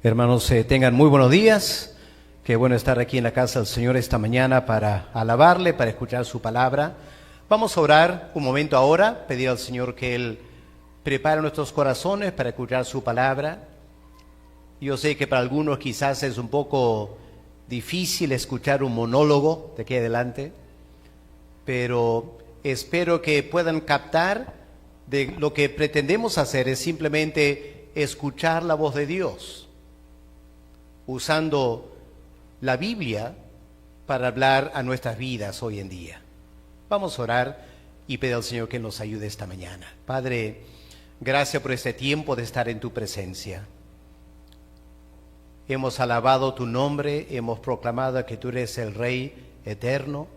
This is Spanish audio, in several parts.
Hermanos, tengan muy buenos días. Qué bueno estar aquí en la casa del Señor esta mañana para alabarle, para escuchar su palabra. Vamos a orar un momento ahora, pedir al Señor que Él prepare nuestros corazones para escuchar su palabra. Yo sé que para algunos quizás es un poco difícil escuchar un monólogo de aquí adelante, pero espero que puedan captar de lo que pretendemos hacer es simplemente escuchar la voz de Dios, usando la Biblia para hablar a nuestras vidas hoy en día. Vamos a orar y pedir al Señor que nos ayude esta mañana. Padre, gracias por este tiempo de estar en tu presencia. Hemos alabado tu nombre, hemos proclamado que tú eres el Rey eterno.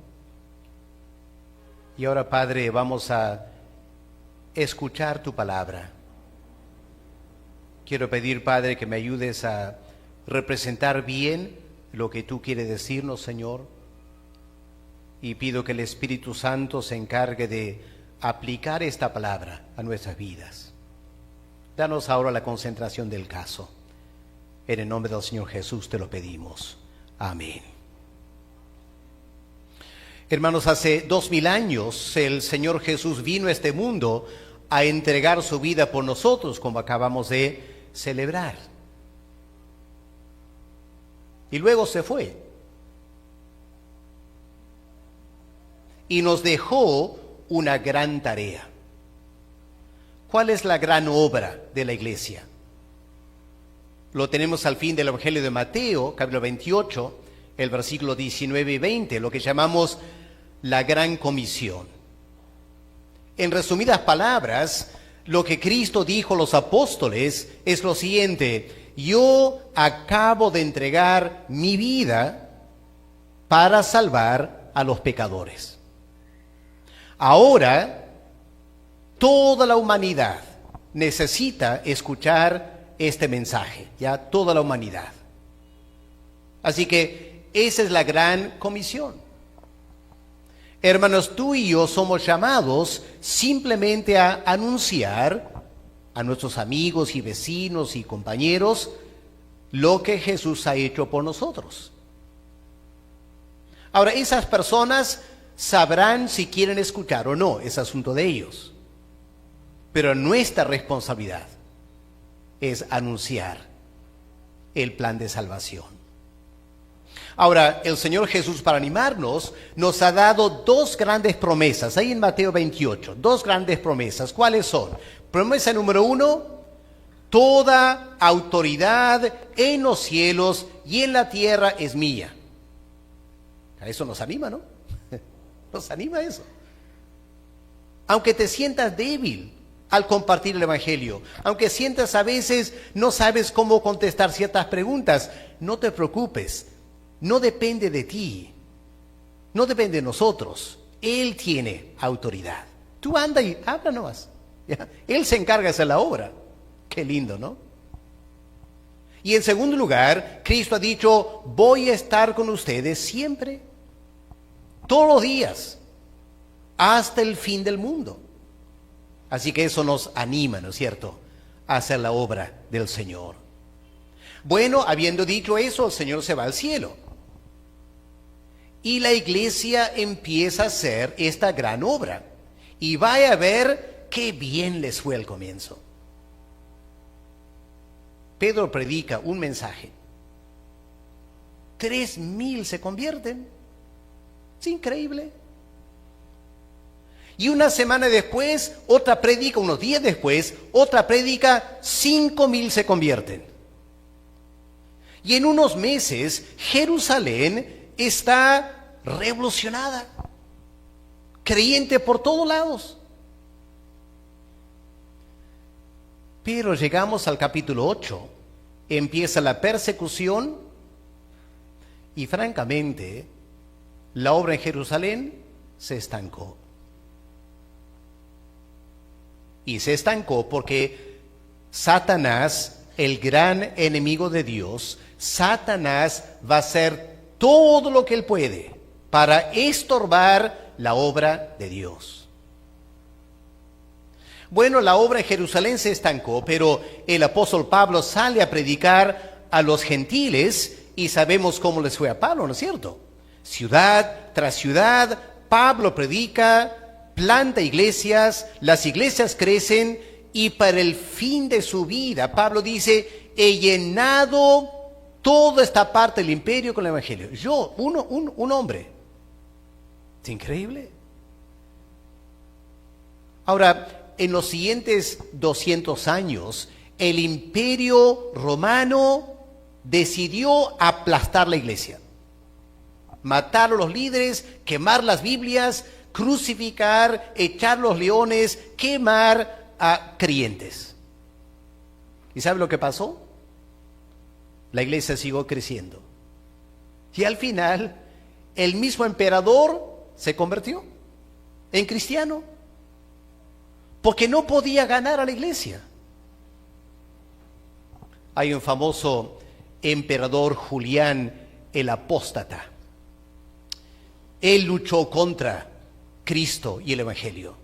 Y ahora, Padre, vamos a escuchar tu palabra. Quiero pedir, Padre, que me ayudes a representar bien lo que tú quieres decirnos, Señor. Y pido que el Espíritu Santo se encargue de aplicar esta palabra a nuestras vidas. Danos ahora la concentración del caso. En el nombre del Señor Jesús te lo pedimos. Amén. Hermanos, hace 2000 años el Señor Jesús vino a este mundo a entregar su vida por nosotros, como acabamos de celebrar. Y luego se fue. Y nos dejó una gran tarea. ¿Cuál es la gran obra de la iglesia? Lo tenemos al fin del Evangelio de Mateo, capítulo 28, el versículo 19 y 20, lo que llamamos la Gran Comisión. En resumidas palabras, lo que Cristo dijo a los apóstoles es lo siguiente: yo acabo de entregar mi vida para salvar a los pecadores. Ahora, toda la humanidad necesita escuchar este mensaje, ya toda la humanidad. Así que esa es la gran comisión. Hermanos, tú y yo somos llamados simplemente a anunciar a nuestros amigos y vecinos y compañeros lo que Jesús ha hecho por nosotros. Ahora, esas personas sabrán si quieren escuchar o no, es asunto de ellos. Pero nuestra responsabilidad es anunciar el plan de salvación. Ahora, el Señor Jesús, para animarnos, nos ha dado dos grandes promesas, ahí en Mateo 28, dos grandes promesas. ¿Cuáles son? Promesa número 1, toda autoridad en los cielos y en la tierra es mía. A eso nos anima, ¿no? Nos anima eso. Aunque te sientas débil al compartir el Evangelio, aunque sientas a veces no sabes cómo contestar ciertas preguntas, no te preocupes, no depende de ti, no depende de nosotros. Él tiene autoridad. Tú anda y habla nomás, ¿ya? Él se encarga de hacer la obra. Qué lindo, ¿no? Y en segundo lugar, Cristo ha dicho: voy a estar con ustedes siempre, todos los días, hasta el fin del mundo. Así que eso nos anima, ¿no es cierto?, a hacer la obra del Señor. Bueno, habiendo dicho eso, el Señor se va al cielo. Y la iglesia empieza a hacer esta gran obra. Y vaya a ver qué bien les fue al comienzo. Pedro predica un mensaje. 3000 se convierten. Es increíble. Y una semana después, otra prédica, unos días después, otra prédica, 5000 se convierten. Y en unos meses, Jerusalén está revolucionada, creyente por todos lados. Pero llegamos al capítulo 8, empieza la persecución y francamente, la obra en Jerusalén se estancó. Y se estancó porque Satanás, el gran enemigo de Dios, Satanás va a hacer todo lo que él puede para estorbar la obra de Dios. Bueno, la obra en Jerusalén se estancó, pero el apóstol Pablo sale a predicar a los gentiles y sabemos cómo les fue a Pablo, ¿no es cierto? Ciudad tras ciudad, Pablo predica, planta iglesias, las iglesias crecen y para el fin de su vida, Pablo dice, he llenado toda esta parte del imperio con el evangelio. Yo, un hombre. Es increíble. Ahora, en los siguientes 200 años, el imperio romano decidió aplastar la iglesia. Matar a los líderes, quemar las Biblias, crucificar, echar los leones, quemar a creyentes. ¿Y sabe lo que pasó? La iglesia siguió creciendo. Y al final, el mismo emperador se convirtió en cristiano. Porque no podía ganar a la iglesia. Hay un famoso emperador Julián el Apóstata. Él luchó contra Cristo y el Evangelio.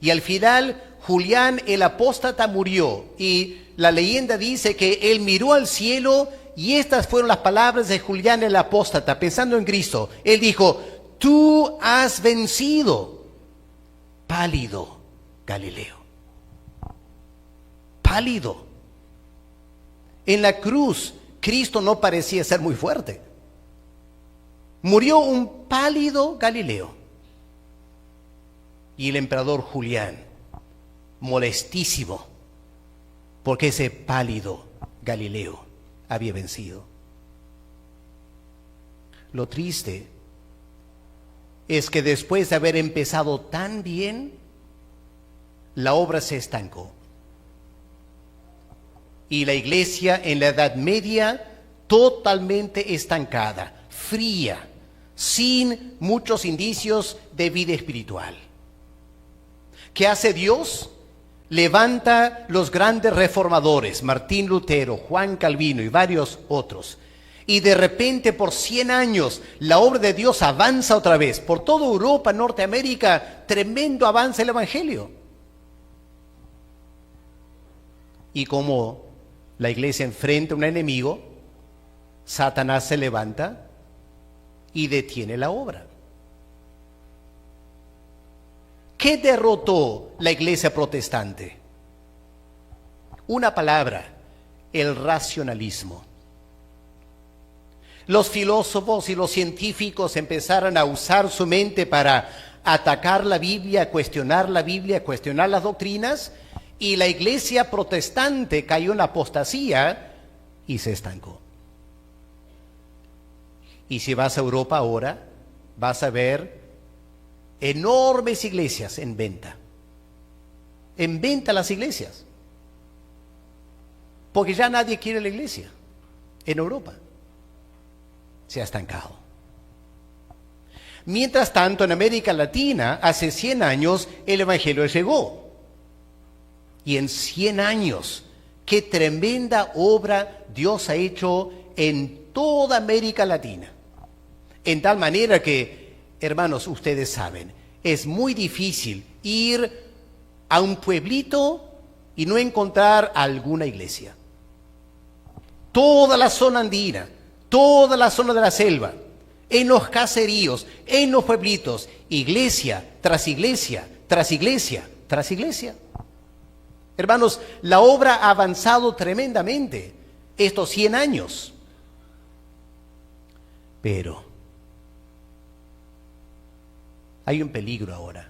Y al final, Julián el Apóstata murió. Y la leyenda dice que él miró al cielo y estas fueron las palabras de Julián el Apóstata, pensando en Cristo. Él dijo, tú has vencido, pálido Galileo. Pálido. En la cruz, Cristo no parecía ser muy fuerte. Murió un pálido Galileo. Y el emperador Julián, molestísimo, porque ese pálido Galileo había vencido. Lo triste es que después de haber empezado tan bien, la obra se estancó. Y la iglesia en la Edad Media totalmente estancada, fría, sin muchos indicios de vida espiritual. ¿Qué hace Dios? Levanta los grandes reformadores, Martín Lutero, Juan Calvino y varios otros. Y de repente por 100 años la obra de Dios avanza otra vez. Por toda Europa, Norteamérica, tremendo avance el Evangelio. Y como la iglesia enfrenta a un enemigo, Satanás se levanta y detiene la obra. ¿Qué derrotó la iglesia protestante? Una palabra, el racionalismo. Los filósofos y los científicos empezaron a usar su mente para atacar la Biblia, cuestionar las doctrinas, y la iglesia protestante cayó en la apostasía y se estancó. Y si vas a Europa ahora, vas a ver enormes iglesias en venta. En venta las iglesias. Porque ya nadie quiere la iglesia en Europa. Se ha estancado. Mientras tanto, en América Latina, hace 100 años, el Evangelio llegó. Y en 100 años, qué tremenda obra Dios ha hecho en toda América Latina. En tal manera que, hermanos, ustedes saben, es muy difícil ir a un pueblito y no encontrar alguna iglesia. Toda la zona andina, toda la zona de la selva, en los caseríos, en los pueblitos, iglesia tras iglesia, tras iglesia, tras iglesia. Hermanos, la obra ha avanzado tremendamente estos 100 años. Pero hay un peligro ahora.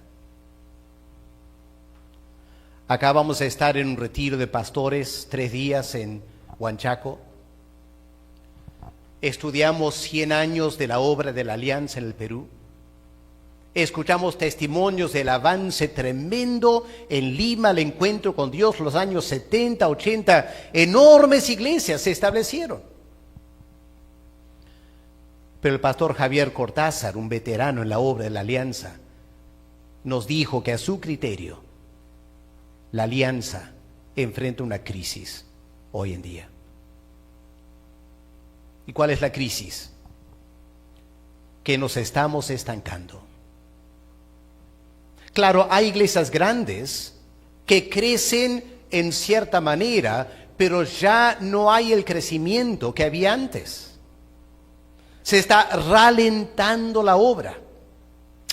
Acá vamos a estar en un retiro de pastores 3 días en Huanchaco. Estudiamos 100 años de la obra de la Alianza en el Perú. Escuchamos testimonios del avance tremendo en Lima, el encuentro con Dios, los años 70, 80, enormes iglesias se establecieron. Pero el pastor Javier Cortázar, un veterano en la obra de la Alianza, nos dijo que a su criterio, la Alianza enfrenta una crisis hoy en día. ¿Y cuál es la crisis? Que nos estamos estancando. Claro, hay iglesias grandes que crecen en cierta manera, pero ya no hay el crecimiento que había antes. Se está ralentando la obra.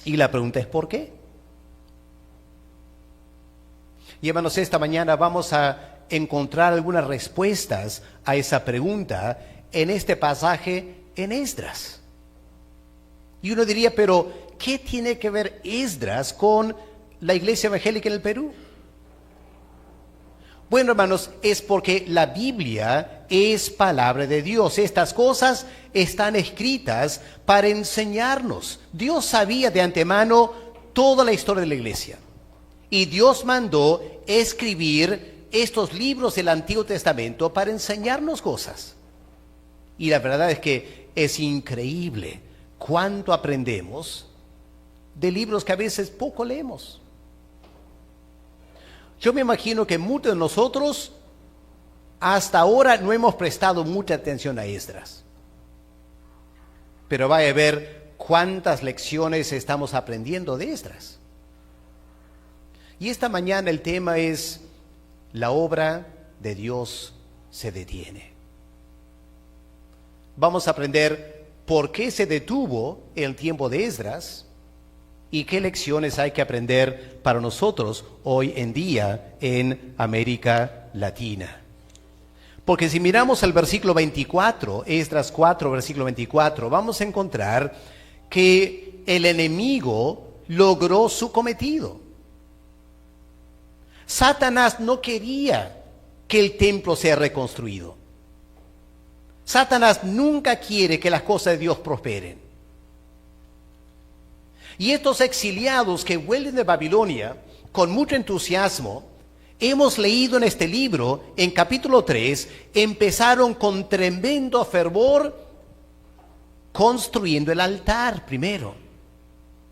Y la pregunta es ¿por qué? Y hermanos, esta mañana vamos a encontrar algunas respuestas a esa pregunta en este pasaje en Esdras. Y uno diría, pero ¿qué tiene que ver Esdras con la iglesia evangélica en el Perú? Bueno, hermanos, es porque la Biblia es palabra de Dios. Estas cosas están escritas para enseñarnos. Dios sabía de antemano toda la historia de la iglesia. Y Dios mandó escribir estos libros del Antiguo Testamento para enseñarnos cosas. Y la verdad es que es increíble cuánto aprendemos de libros que a veces poco leemos. Yo me imagino que muchos de nosotros hasta ahora no hemos prestado mucha atención a Esdras. Pero vaya a ver cuántas lecciones estamos aprendiendo de Esdras. Y esta mañana el tema es: la obra de Dios se detiene. Vamos a aprender por qué se detuvo el tiempo de Esdras y qué lecciones hay que aprender para nosotros hoy en día en América Latina. Porque si miramos el versículo 24, Esdras 4, versículo 24, vamos a encontrar que el enemigo logró su cometido. Satanás no quería que el templo sea reconstruido. Satanás nunca quiere que las cosas de Dios prosperen. Y estos exiliados que vuelven de Babilonia con mucho entusiasmo, hemos leído en este libro, en capítulo 3, empezaron con tremendo fervor construyendo el altar primero.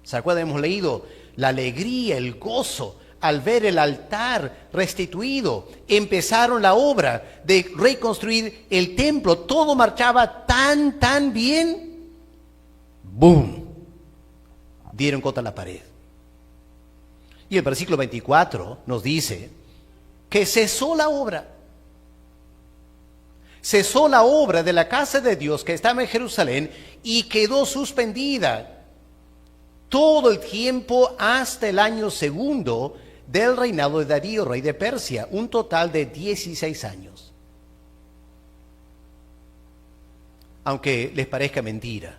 ¿Se acuerdan? Hemos leído la alegría, el gozo al ver el altar restituido. Empezaron la obra de reconstruir el templo. Todo marchaba tan bien. ¡Boom! Dieron contra la pared. Y el versículo 24 nos dice que cesó la obra. Cesó la obra de la casa de Dios que estaba en Jerusalén y quedó suspendida todo el tiempo hasta el año segundo del reinado de Darío, rey de Persia, un total de 16 años. Aunque les parezca mentira,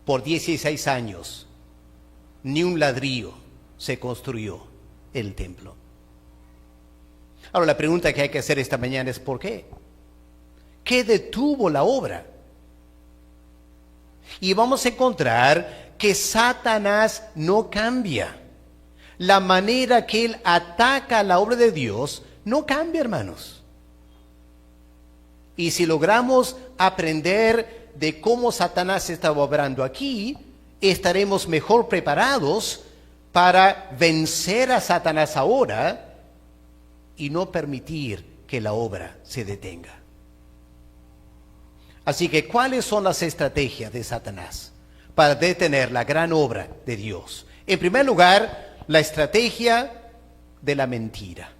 por 16 años ni un ladrillo se construyó el templo. Ahora la pregunta que hay que hacer esta mañana es ¿por qué? ¿Qué detuvo la obra? Y vamos a encontrar que Satanás no cambia. La manera que él ataca la obra de Dios no cambia, hermanos. Y si logramos aprender de cómo Satanás estaba obrando aquí, estaremos mejor preparados para vencer a Satanás ahora y no permitir que la obra se detenga. Así que, ¿cuáles son las estrategias de Satanás para detener la gran obra de Dios? En primer lugar, la estrategia de la mentira.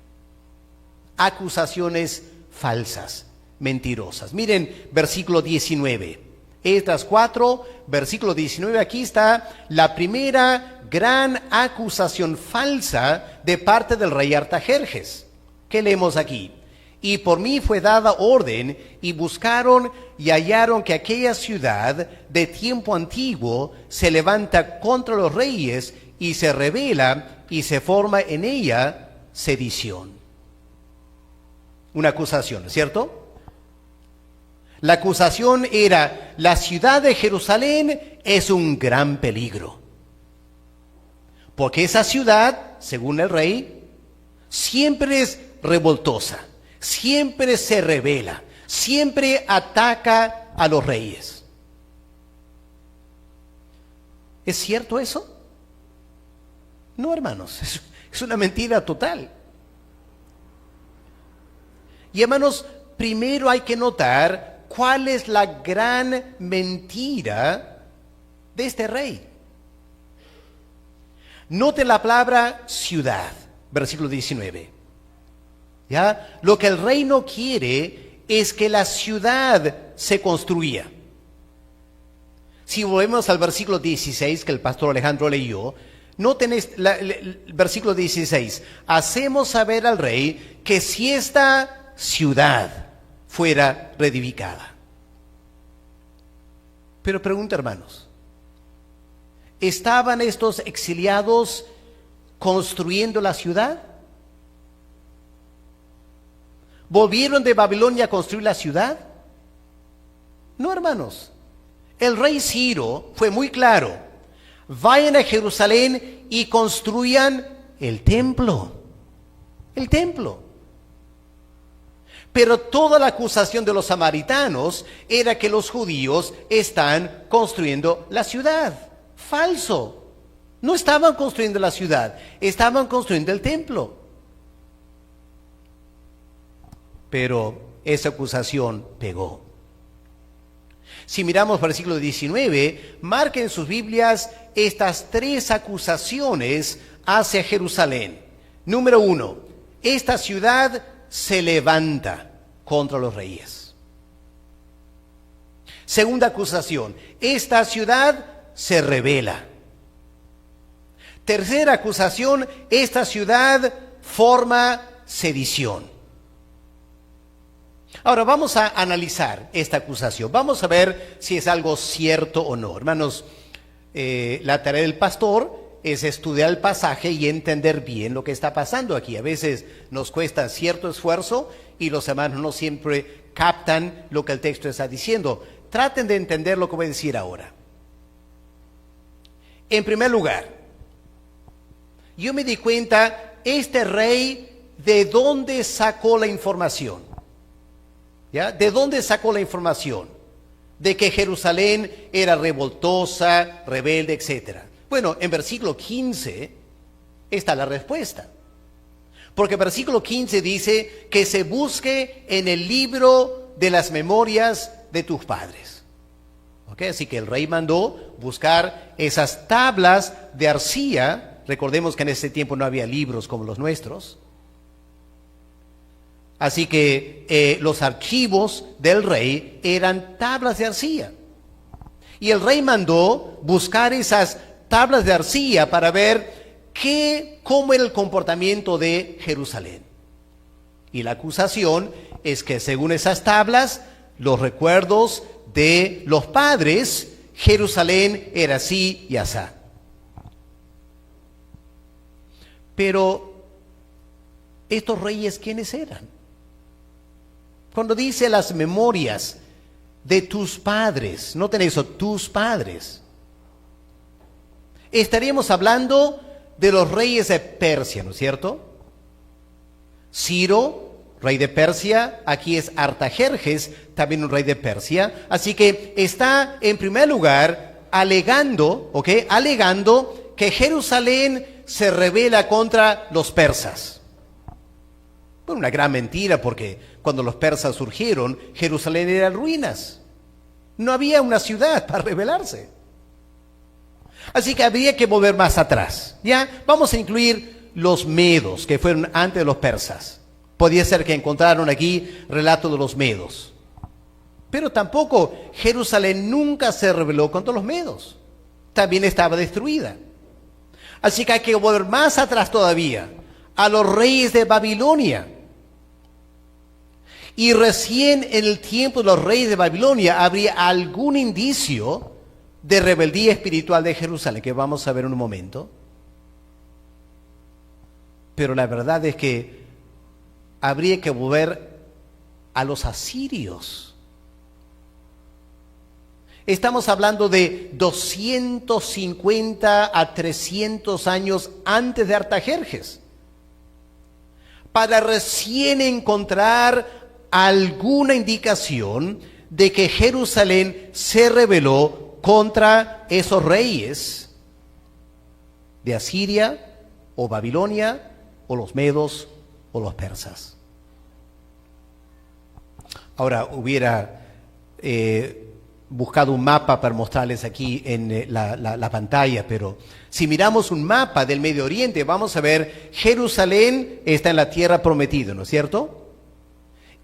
Acusaciones falsas, mentirosas. Miren, versículo 19. Esdras 4, versículo 19. Aquí está la primera gran acusación falsa de parte del rey Artajerjes. ¿Qué leemos aquí? Y por mí fue dada orden, y buscaron y hallaron que aquella ciudad de tiempo antiguo se levanta contra los reyes y se rebela y se forma en ella sedición. Una acusación, ¿cierto? La acusación era: la ciudad de Jerusalén es un gran peligro. Porque esa ciudad, según el rey, siempre es revoltosa, siempre se rebela, siempre ataca a los reyes. ¿Es cierto eso? No, hermanos, es una mentira total. Y hermanos, primero hay que notar cuál es la gran mentira de este rey. Note la palabra ciudad, versículo 19. ¿Ya? Lo que el rey no quiere es que la ciudad se construya. Si volvemos al versículo 16 que el pastor Alejandro leyó, noten el versículo 16. Hacemos saber al rey que si esta ciudad fuera reedificada. Pero pregunta, hermanos, ¿estaban estos exiliados construyendo la ciudad? ¿Volvieron de Babilonia a construir la ciudad? No, hermanos. El rey Ciro fue muy claro. Vayan a Jerusalén y construyan el templo. El templo. Pero toda la acusación de los samaritanos era que los judíos están construyendo la ciudad. Falso. No estaban construyendo la ciudad, estaban construyendo el templo. Pero esa acusación pegó. Si miramos versículo 19, marquen en sus Biblias estas tres acusaciones hacia Jerusalén. Número 1, esta ciudad se levanta contra los reyes. Segunda acusación, esta ciudad se rebela. Tercera acusación, esta ciudad forma sedición. Ahora vamos a analizar esta acusación. Vamos a ver si es algo cierto o no. Hermanos, la tarea del pastor es estudiar el pasaje y entender bien lo que está pasando aquí. A veces nos cuesta cierto esfuerzo y los hermanos no siempre captan lo que el texto está diciendo. Traten de entender lo que voy a decir ahora. En primer lugar, yo me di cuenta, este rey, ¿de dónde sacó la información? ¿Ya? ¿De dónde sacó la información? De que Jerusalén era revoltosa, rebelde, etc. Bueno, en versículo 15 está la respuesta. Porque versículo 15 dice que se busque en el libro de las memorias de tus padres. ¿Ok? Así que el rey mandó buscar esas tablas de arcilla. Recordemos que en ese tiempo no había libros como los nuestros. Así que los archivos del rey eran tablas de arcilla. Y el rey mandó buscar esas tablas de arcilla para ver cómo era el comportamiento de Jerusalén. Y la acusación es que según esas tablas, los recuerdos de los padres, Jerusalén era así y asá. Pero, ¿estos reyes quiénes eran? Cuando dice las memorias de tus padres, noten eso, tus padres. Estaríamos hablando de los reyes de Persia, ¿no es cierto? Ciro, rey de Persia, aquí es Artajerjes, también un rey de Persia. Así que está en primer lugar alegando que Jerusalén se rebela contra los persas. Bueno, una gran mentira, porque cuando los persas surgieron, Jerusalén era en ruinas. No había una ciudad para rebelarse. Así que habría que volver más atrás. ¿Ya? Vamos a incluir los medos, que fueron antes de los persas. Podría ser que encontraron aquí relato de los medos. Pero tampoco Jerusalén nunca se rebeló contra los medos. También estaba destruida. Así que hay que volver más atrás todavía, a los reyes de Babilonia. Y recién en el tiempo de los reyes de Babilonia habría algún indicio de rebeldía espiritual de Jerusalén, que vamos a ver en un momento. Pero la verdad es que habría que volver a los asirios. Estamos hablando de 250 a 300 años antes de Artajerjes, para recién encontrar alguna indicación de que Jerusalén se rebeló contra esos reyes de Asiria o Babilonia o los medos o los persas. Ahora hubiera buscado un mapa para mostrarles aquí en la pantalla, pero si miramos un mapa del Medio Oriente, vamos a ver Jerusalén está en la tierra prometida, ¿no es cierto?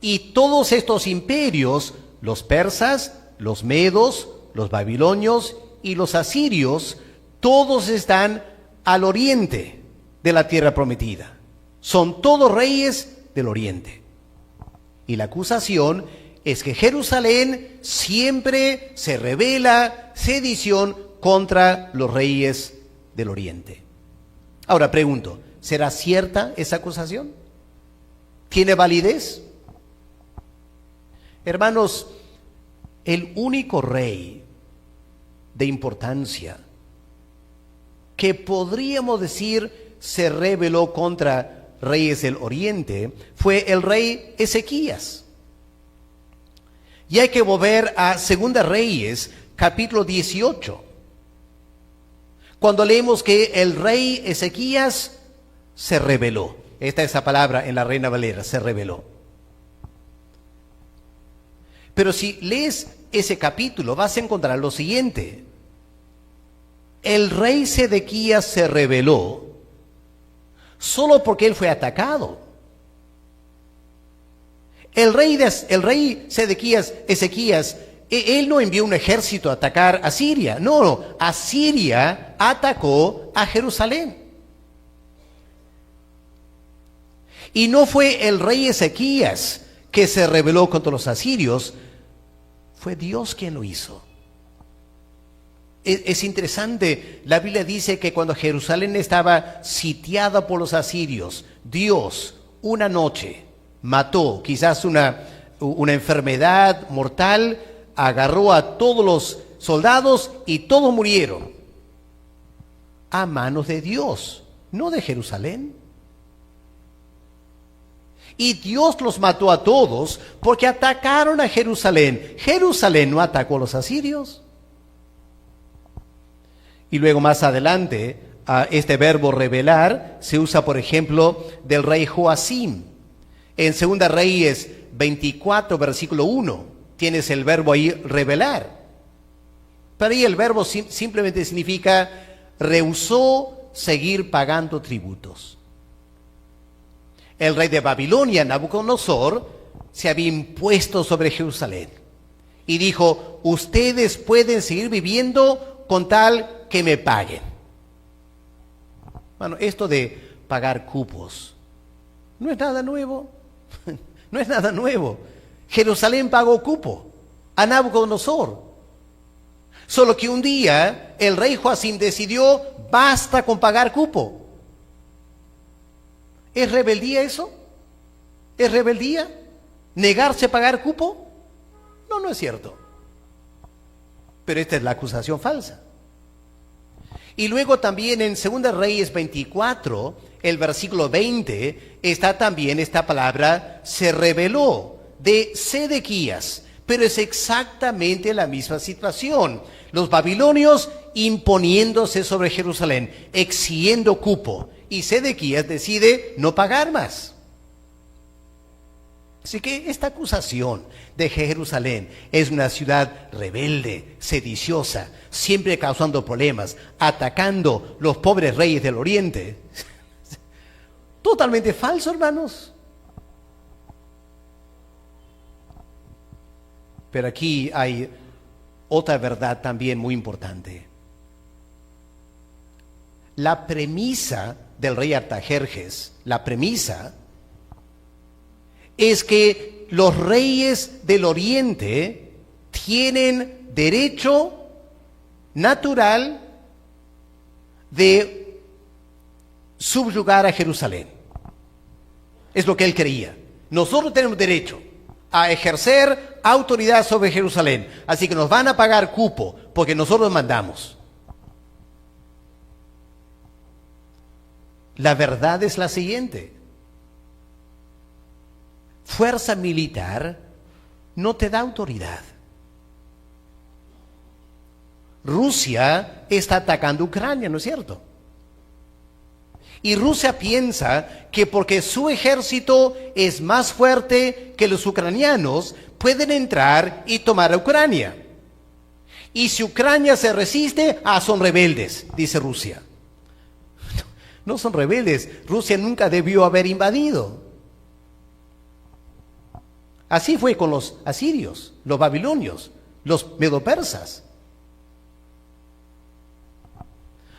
Y todos estos imperios, los persas, los medos, los babilonios y los asirios, todos están al oriente de la tierra prometida. Son todos reyes del oriente. Y la acusación es que Jerusalén siempre se revela sedición contra los reyes del oriente. Ahora pregunto, ¿será cierta esa acusación? ¿Tiene validez? Hermanos, el único rey de importancia que podríamos decir se rebeló contra reyes del oriente fue el rey Ezequías. Y hay que volver a Segunda Reyes, capítulo 18, cuando leemos que el rey Ezequías se rebeló. Esta es la palabra en la Reina Valera, se rebeló. Pero si lees ese capítulo vas a encontrar lo siguiente: el rey Sedequías se rebeló solo porque él fue atacado. El rey Ezequías, él no envió un ejército a atacar a Siria. No, Asiria atacó a Jerusalén. Y no fue el rey Ezequías que se rebeló contra los asirios, fue Dios quien lo hizo. Es interesante, la Biblia dice que cuando Jerusalén estaba sitiada por los asirios, Dios una noche mató quizás una enfermedad mortal, agarró a todos los soldados y todos murieron a manos de Dios, no de Jerusalén. Y Dios los mató a todos porque atacaron a Jerusalén. Jerusalén no atacó a los asirios. Y luego más adelante, este verbo rebelar se usa, por ejemplo, del rey Joacim. En Segunda Reyes 24, versículo 1, tienes el verbo ahí, rebelar. Pero ahí el verbo simplemente significa rehusó seguir pagando tributos. El rey de Babilonia, Nabucodonosor, se había impuesto sobre Jerusalén y dijo: ustedes pueden seguir viviendo con tal que me paguen. Bueno, esto de pagar cupos no es nada nuevo. No es nada nuevo. Jerusalén pagó cupo a Nabucodonosor. Solo que un día el rey Joacim decidió: basta con pagar cupo. ¿Es rebeldía eso? ¿Es rebeldía negarse a pagar cupo? No, no es cierto. Pero esta es la acusación falsa. Y luego también en 2 Reyes 24, el versículo 20, está también esta palabra, se rebeló, de Sedequías. Pero es exactamente la misma situación. Los babilonios imponiéndose sobre Jerusalén, exigiendo cupo. Y Sedequías decide no pagar más. Así que esta acusación de Jerusalén es una ciudad rebelde, sediciosa, siempre causando problemas, atacando los pobres reyes del oriente. Totalmente falso, hermanos. Pero aquí hay otra verdad también muy importante. La premisa del rey Artajerjes, la premisa es que los reyes del oriente tienen derecho natural de subyugar a Jerusalén. Es lo que él creía. Nosotros tenemos derecho a ejercer autoridad sobre Jerusalén, así que nos van a pagar cupo porque nosotros mandamos. La verdad es la siguiente: fuerza militar no te da autoridad. Rusia está atacando Ucrania, ¿no es cierto? Y Rusia piensa que porque su ejército es más fuerte que los ucranianos, pueden entrar y tomar a Ucrania. Y si Ucrania se resiste, son rebeldes, dice Rusia. No son rebeldes, Rusia nunca debió haber invadido. Así fue con los asirios, los babilonios, los medopersas.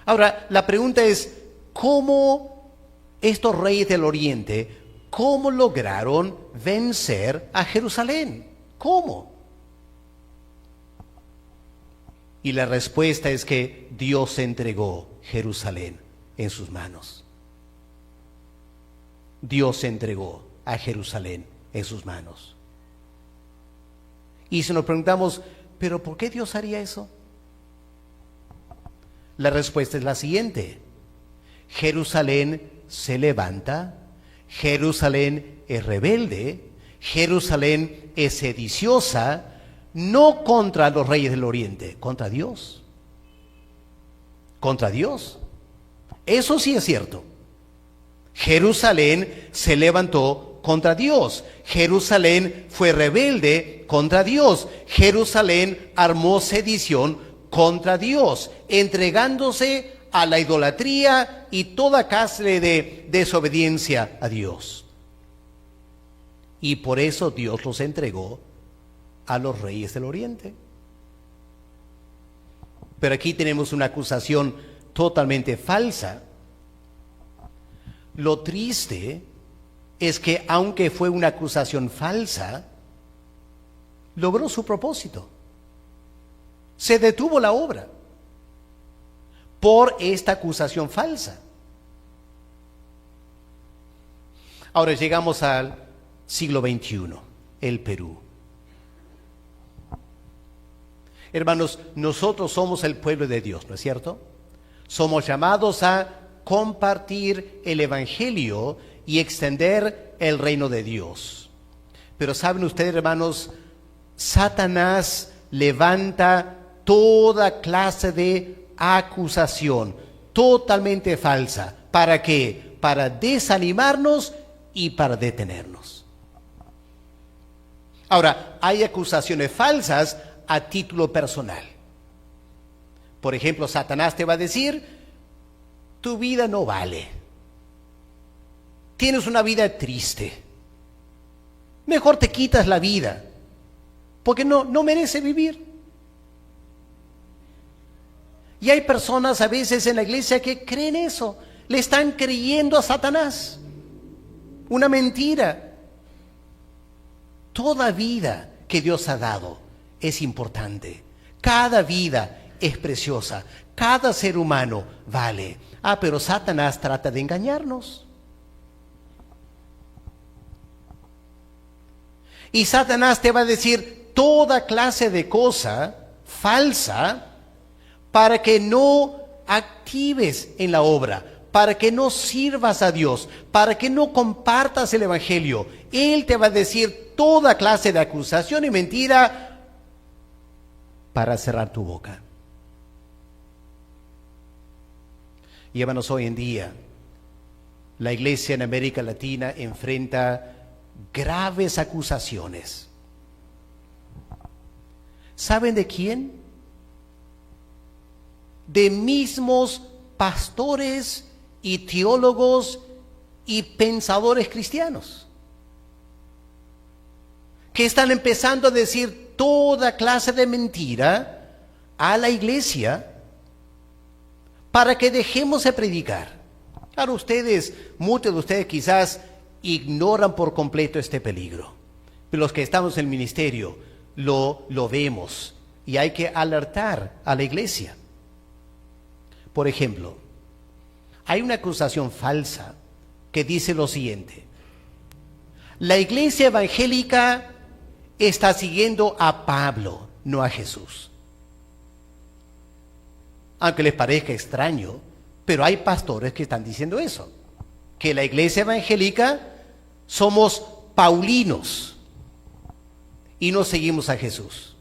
Ahora, la pregunta es, ¿cómo estos reyes del Oriente, cómo lograron vencer a Jerusalén? ¿Cómo? Y la respuesta es que Dios entregó Jerusalén en sus manos. Dios entregó a Jerusalén en sus manos. Y si nos preguntamos, ¿pero por qué Dios haría eso? La respuesta es la siguiente. Jerusalén se levanta, Jerusalén es rebelde, Jerusalén es sediciosa, no contra los reyes del Oriente, contra Dios. Contra Dios. Eso sí es cierto. Jerusalén se levantó contra Dios. Jerusalén fue rebelde contra Dios. Jerusalén armó sedición contra Dios, entregándose a la idolatría y toda clase de desobediencia a Dios. Y por eso Dios los entregó a los reyes del Oriente. Pero aquí tenemos una acusación totalmente falsa. Lo triste es que aunque fue una acusación falsa, logró su propósito. Se detuvo la obra por esta acusación falsa. Ahora llegamos al siglo XXI, el Perú. Hermanos, nosotros somos el pueblo de Dios, ¿no es cierto? Somos llamados a compartir el Evangelio y extender el reino de Dios. Pero ¿saben ustedes, hermanos? Satanás levanta toda clase de acusación totalmente falsa. ¿Para qué? Para desanimarnos y para detenernos. Ahora, hay acusaciones falsas a título personal. Por ejemplo, Satanás te va a decir, tu vida no vale. Tienes una vida triste. Mejor te quitas la vida, porque no merece vivir. Y hay personas a veces en la iglesia que creen eso, le están creyendo a Satanás. Una mentira. Toda vida que Dios ha dado es importante. Cada vida es preciosa. Cada ser humano vale. Pero Satanás trata de engañarnos. Y Satanás te va a decir toda clase de cosa falsa para que no actives en la obra, para que no sirvas a Dios, para que no compartas el Evangelio. Él te va a decir toda clase de acusación y mentira para cerrar tu boca. Y hermanos, hoy en día la iglesia en América Latina enfrenta graves acusaciones. ¿Saben de quién? De mismos pastores y teólogos y pensadores cristianos que están empezando a decir toda clase de mentira a la iglesia para que dejemos de predicar. Claro, muchos de ustedes quizás ignoran por completo este peligro, pero los que estamos en el ministerio lo vemos y hay que alertar a la iglesia. Por ejemplo, hay una acusación falsa que dice lo siguiente: la iglesia evangélica está siguiendo a Pablo, no a Jesús. Aunque les parezca extraño, pero hay pastores que están diciendo eso, que la iglesia evangélica somos paulinos y no seguimos a Jesús.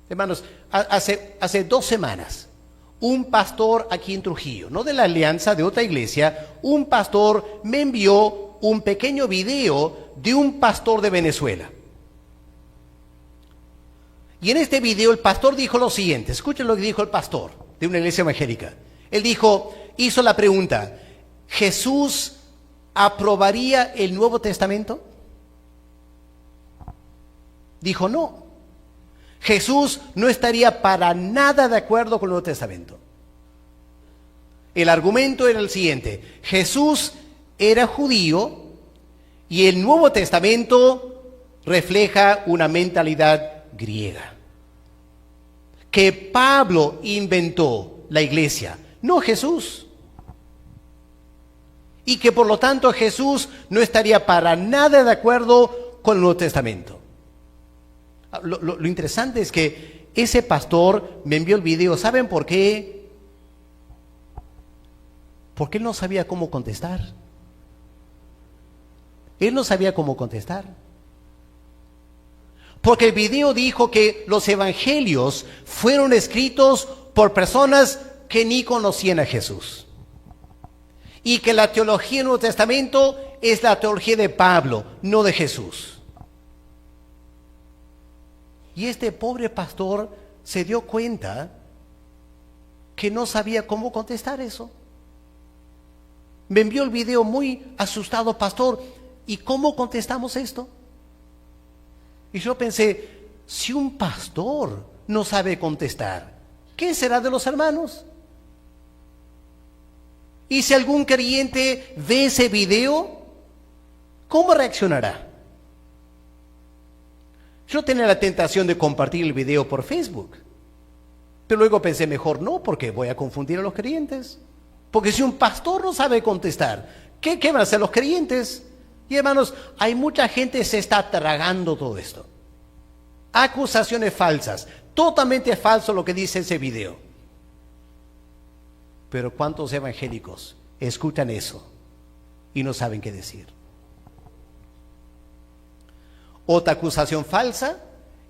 Hermanos, hace 2 semanas, un pastor aquí en Trujillo, no de la alianza, de otra iglesia, un pastor me envió un pequeño video de un pastor de Venezuela. Y en este video el pastor dijo lo siguiente. Escuchen lo que dijo el pastor de una iglesia evangélica. Él hizo la pregunta: ¿Jesús aprobaría el Nuevo Testamento? Dijo no. Jesús no estaría para nada de acuerdo con el Nuevo Testamento. El argumento era el siguiente: Jesús era judío y el Nuevo Testamento refleja una mentalidad griega. Que Pablo inventó la iglesia, no Jesús. Y que por lo tanto Jesús no estaría para nada de acuerdo con el Nuevo Testamento. Lo interesante es que ese pastor me envió el video. ¿Saben por qué? Porque él no sabía cómo contestar. Él no sabía cómo contestar. Porque el video dijo que los evangelios fueron escritos por personas que ni conocían a Jesús. Y que la teología del Nuevo Testamento es la teología de Pablo, no de Jesús. Y este pobre pastor se dio cuenta que no sabía cómo contestar eso. Me envió el video muy asustado: pastor, ¿y cómo contestamos esto? Y yo pensé, si un pastor no sabe contestar, ¿qué será de los hermanos? Y si algún creyente ve ese video, ¿cómo reaccionará? Yo tenía la tentación de compartir el video por Facebook, pero luego pensé, mejor no, porque voy a confundir a los creyentes. Porque si un pastor no sabe contestar, ¿qué van a hacer los creyentes? Y hermanos, hay mucha gente que se está tragando todo esto. Acusaciones falsas, totalmente falso lo que dice ese video. Pero ¿cuántos evangélicos escuchan eso y no saben qué decir? Otra acusación falsa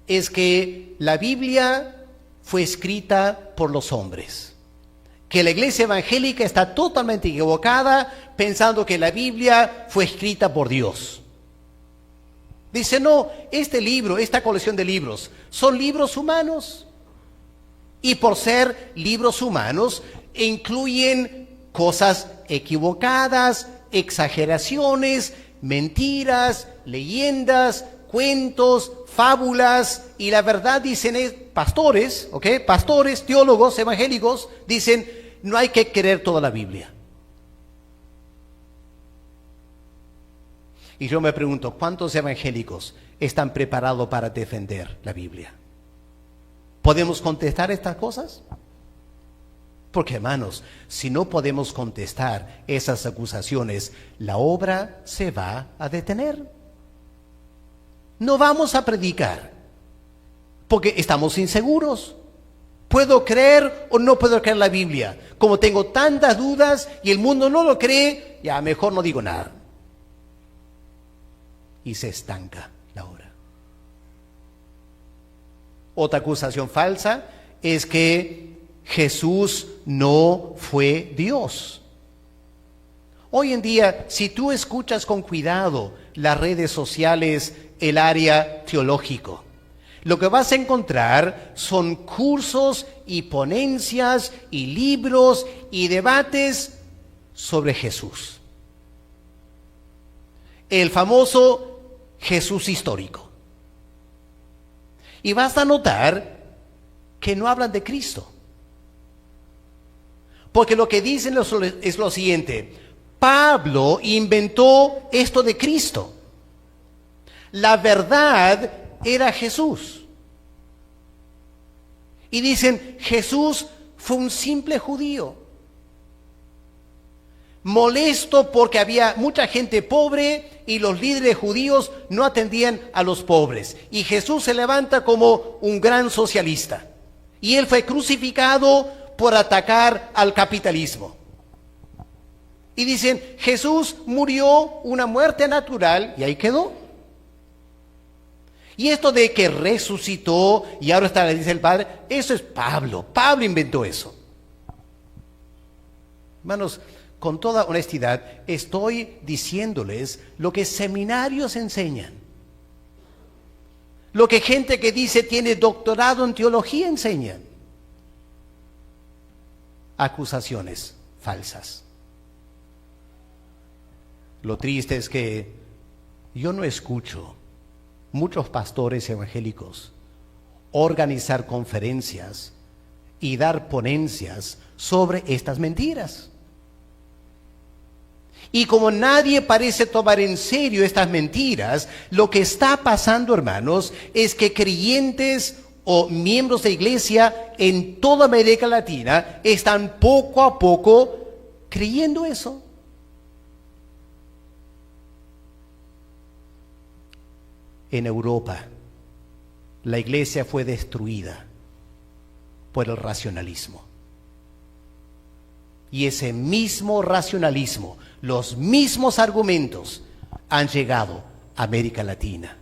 es que la Biblia fue escrita por los hombres. Que la iglesia evangélica está totalmente equivocada pensando que la Biblia fue escrita por Dios. Dice, no, este libro, esta colección de libros, son libros humanos. Y por ser libros humanos, incluyen cosas equivocadas, exageraciones, mentiras, leyendas, cuentos, fábulas. Y la verdad, dicen pastores, pastores, teólogos, evangélicos, dicen, no hay que creer toda la Biblia. Y yo me pregunto, ¿cuántos evangélicos están preparados para defender la Biblia? ¿Podemos contestar estas cosas? Porque, hermanos, si no podemos contestar esas acusaciones, la obra se va a detener. No vamos a predicar, porque estamos inseguros. ¿Puedo creer o no puedo creer la Biblia? Como tengo tantas dudas y el mundo no lo cree, ya mejor no digo nada. Y se estanca la obra. Otra acusación falsa es que Jesús no fue Dios. Hoy en día, si tú escuchas con cuidado las redes sociales, el área teológico, lo que vas a encontrar son cursos y ponencias y libros y debates sobre Jesús. El famoso Jesús histórico. Y vas a notar que no hablan de Cristo. Porque lo que dicen es lo siguiente: Pablo inventó esto de Cristo. La verdad era Jesús. Y dicen, Jesús fue un simple judío, molesto porque había mucha gente pobre y los líderes judíos no atendían a los pobres. Y Jesús se levanta como un gran socialista. Y él fue crucificado por atacar al capitalismo. Y dicen, Jesús murió una muerte natural y ahí quedó. Y esto de que resucitó y ahora está, le dice el Padre, eso es Pablo. Pablo inventó eso. Hermanos, con toda honestidad, estoy diciéndoles lo que seminarios enseñan. Lo que gente que dice tiene doctorado en teología enseñan. Acusaciones falsas. Lo triste es que yo no escucho muchos pastores evangélicos organizar conferencias y dar ponencias sobre estas mentiras. Y como nadie parece tomar en serio estas mentiras, lo que está pasando, hermanos, es que creyentes o miembros de iglesia en toda América Latina están poco a poco creyendo eso. En Europa, la iglesia fue destruida por el racionalismo. Y ese mismo racionalismo, los mismos argumentos han llegado a América Latina.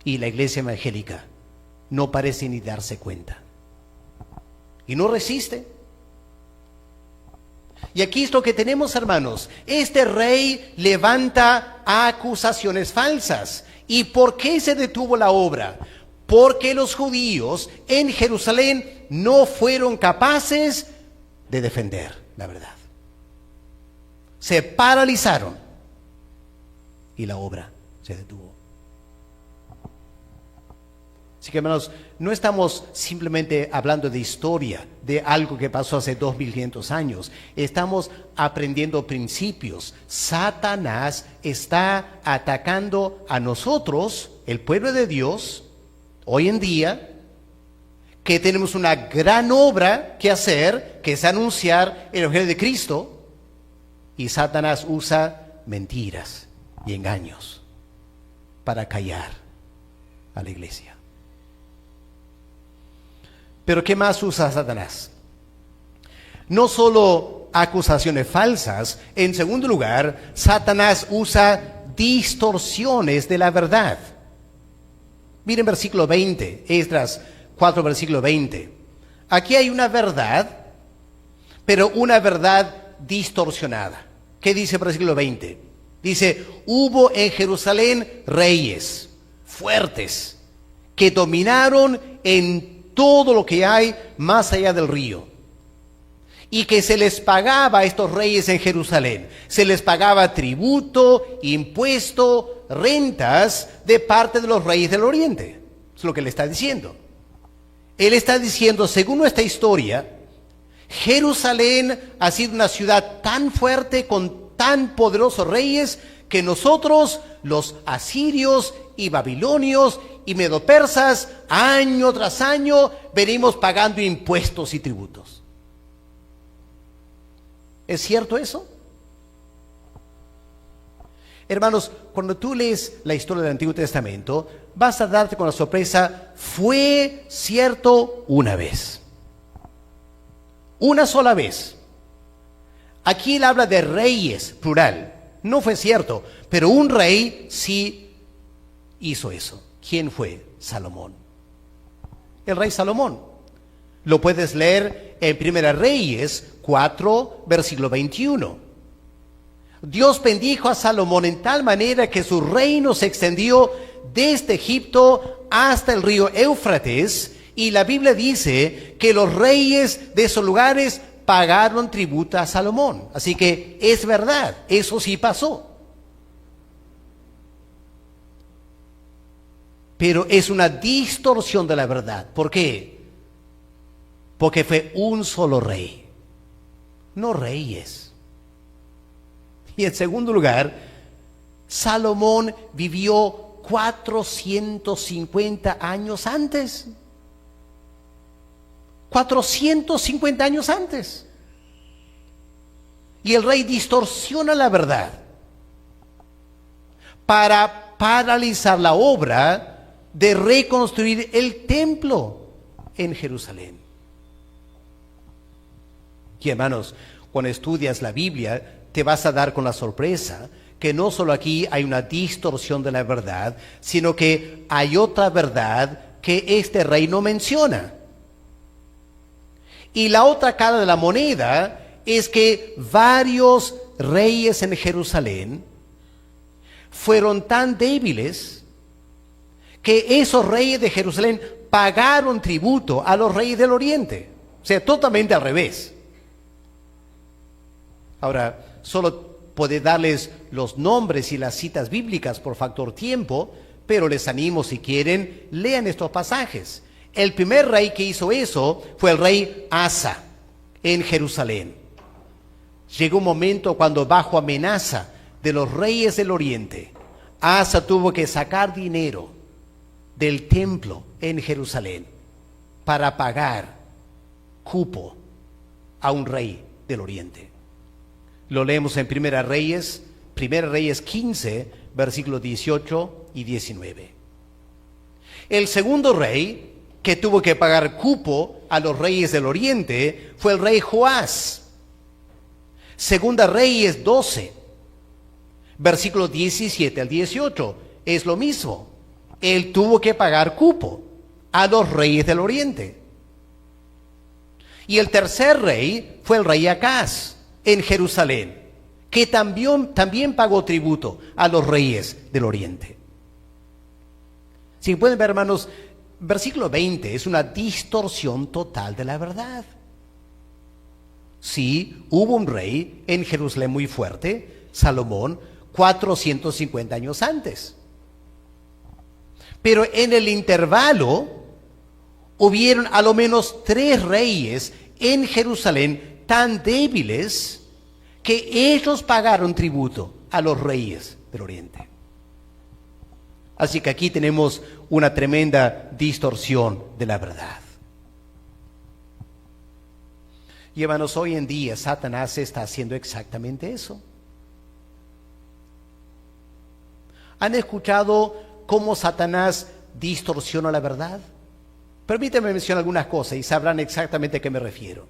Y la iglesia evangélica no parece ni darse cuenta. Y no resiste. Y aquí es lo que tenemos, hermanos. Este rey levanta acusaciones falsas. ¿Y por qué se detuvo la obra? Porque los judíos en Jerusalén no fueron capaces de defender la verdad. Se paralizaron y la obra se detuvo. Así que, hermanos, no estamos simplemente hablando de historia, de algo que pasó hace 2500 años. Estamos aprendiendo principios. Satanás está atacando a nosotros, el pueblo de Dios, hoy en día, que tenemos una gran obra que hacer, que es anunciar el Evangelio de Cristo, y Satanás usa mentiras y engaños para callar a la iglesia. Pero ¿qué más usa Satanás? No solo acusaciones falsas. En segundo lugar, Satanás usa distorsiones de la verdad. Miren versículo 20, Esdras 4, versículo 20. Aquí hay una verdad, pero una verdad distorsionada. ¿Qué dice el versículo 20? Dice, hubo en Jerusalén reyes fuertes que dominaron en todo lo que hay más allá del río. Y que se les pagaba a estos reyes en Jerusalén. Se les pagaba tributo, impuesto, rentas de parte de los reyes del oriente. Es lo que le está diciendo. Él está diciendo, según nuestra historia, Jerusalén ha sido una ciudad tan fuerte con tan poderosos reyes que nosotros, los asirios y babilonios y medopersas, año tras año venimos pagando impuestos y tributos. ¿Es cierto eso? Hermanos, cuando tú lees la historia del Antiguo Testamento, vas a darte con la sorpresa, fue cierto una vez. Una sola vez. Aquí él habla de reyes, plural. No fue cierto, pero un rey sí hizo eso. ¿Quién fue? Salomón. El rey Salomón. Lo puedes leer en Primera Reyes 4, versículo 21. Dios bendijo a Salomón en tal manera que su reino se extendió desde Egipto hasta el río Éufrates, y la Biblia dice que los reyes de esos lugares pagaron tributo a Salomón. Así que es verdad, eso sí pasó. Pero es una distorsión de la verdad. ¿Por qué? Porque fue un solo rey, no reyes. Y en segundo lugar, Salomón vivió 450 años antes. 450 años antes. Y el rey distorsiona la verdad para paralizar la obra de reconstruir el templo en Jerusalén. Y hermanos, cuando estudias la Biblia, te vas a dar con la sorpresa que no solo aquí hay una distorsión de la verdad, sino que hay otra verdad que este rey no menciona. Y la otra cara de la moneda es que varios reyes en Jerusalén fueron tan débiles que esos reyes de Jerusalén pagaron tributo a los reyes del oriente. O sea, totalmente al revés. Ahora, solo puedo darles los nombres y las citas bíblicas por factor tiempo, pero les animo, si quieren, lean estos pasajes. El primer rey que hizo eso fue el rey Asa en Jerusalén. Llegó un momento cuando, bajo amenaza de los reyes del oriente, Asa tuvo que sacar dinero del templo en Jerusalén para pagar cupo a un rey del oriente. Lo leemos en Primera Reyes 15, versículos 18 y 19. El segundo rey que tuvo que pagar cupo a los reyes del oriente fue el rey Joás. Segunda Reyes 12, versículos 17 al 18, es lo mismo. Él tuvo que pagar cupo a los reyes del oriente. Y el tercer rey fue el rey Acaz en Jerusalén, que también pagó tributo a los reyes del oriente. Si pueden ver, hermanos, versículo 20 es una distorsión total de la verdad. Sí, hubo un rey en Jerusalén muy fuerte, Salomón, 450 años antes. Pero en el intervalo hubieron a lo menos 3 reyes en Jerusalén tan débiles que ellos pagaron tributo a los reyes del oriente. Así que aquí tenemos una tremenda distorsión de la verdad. Y hermanos, hoy en día Satanás está haciendo exactamente eso. ¿Han escuchado cómo Satanás distorsiona la verdad? Permítanme mencionar algunas cosas y sabrán exactamente a qué me refiero.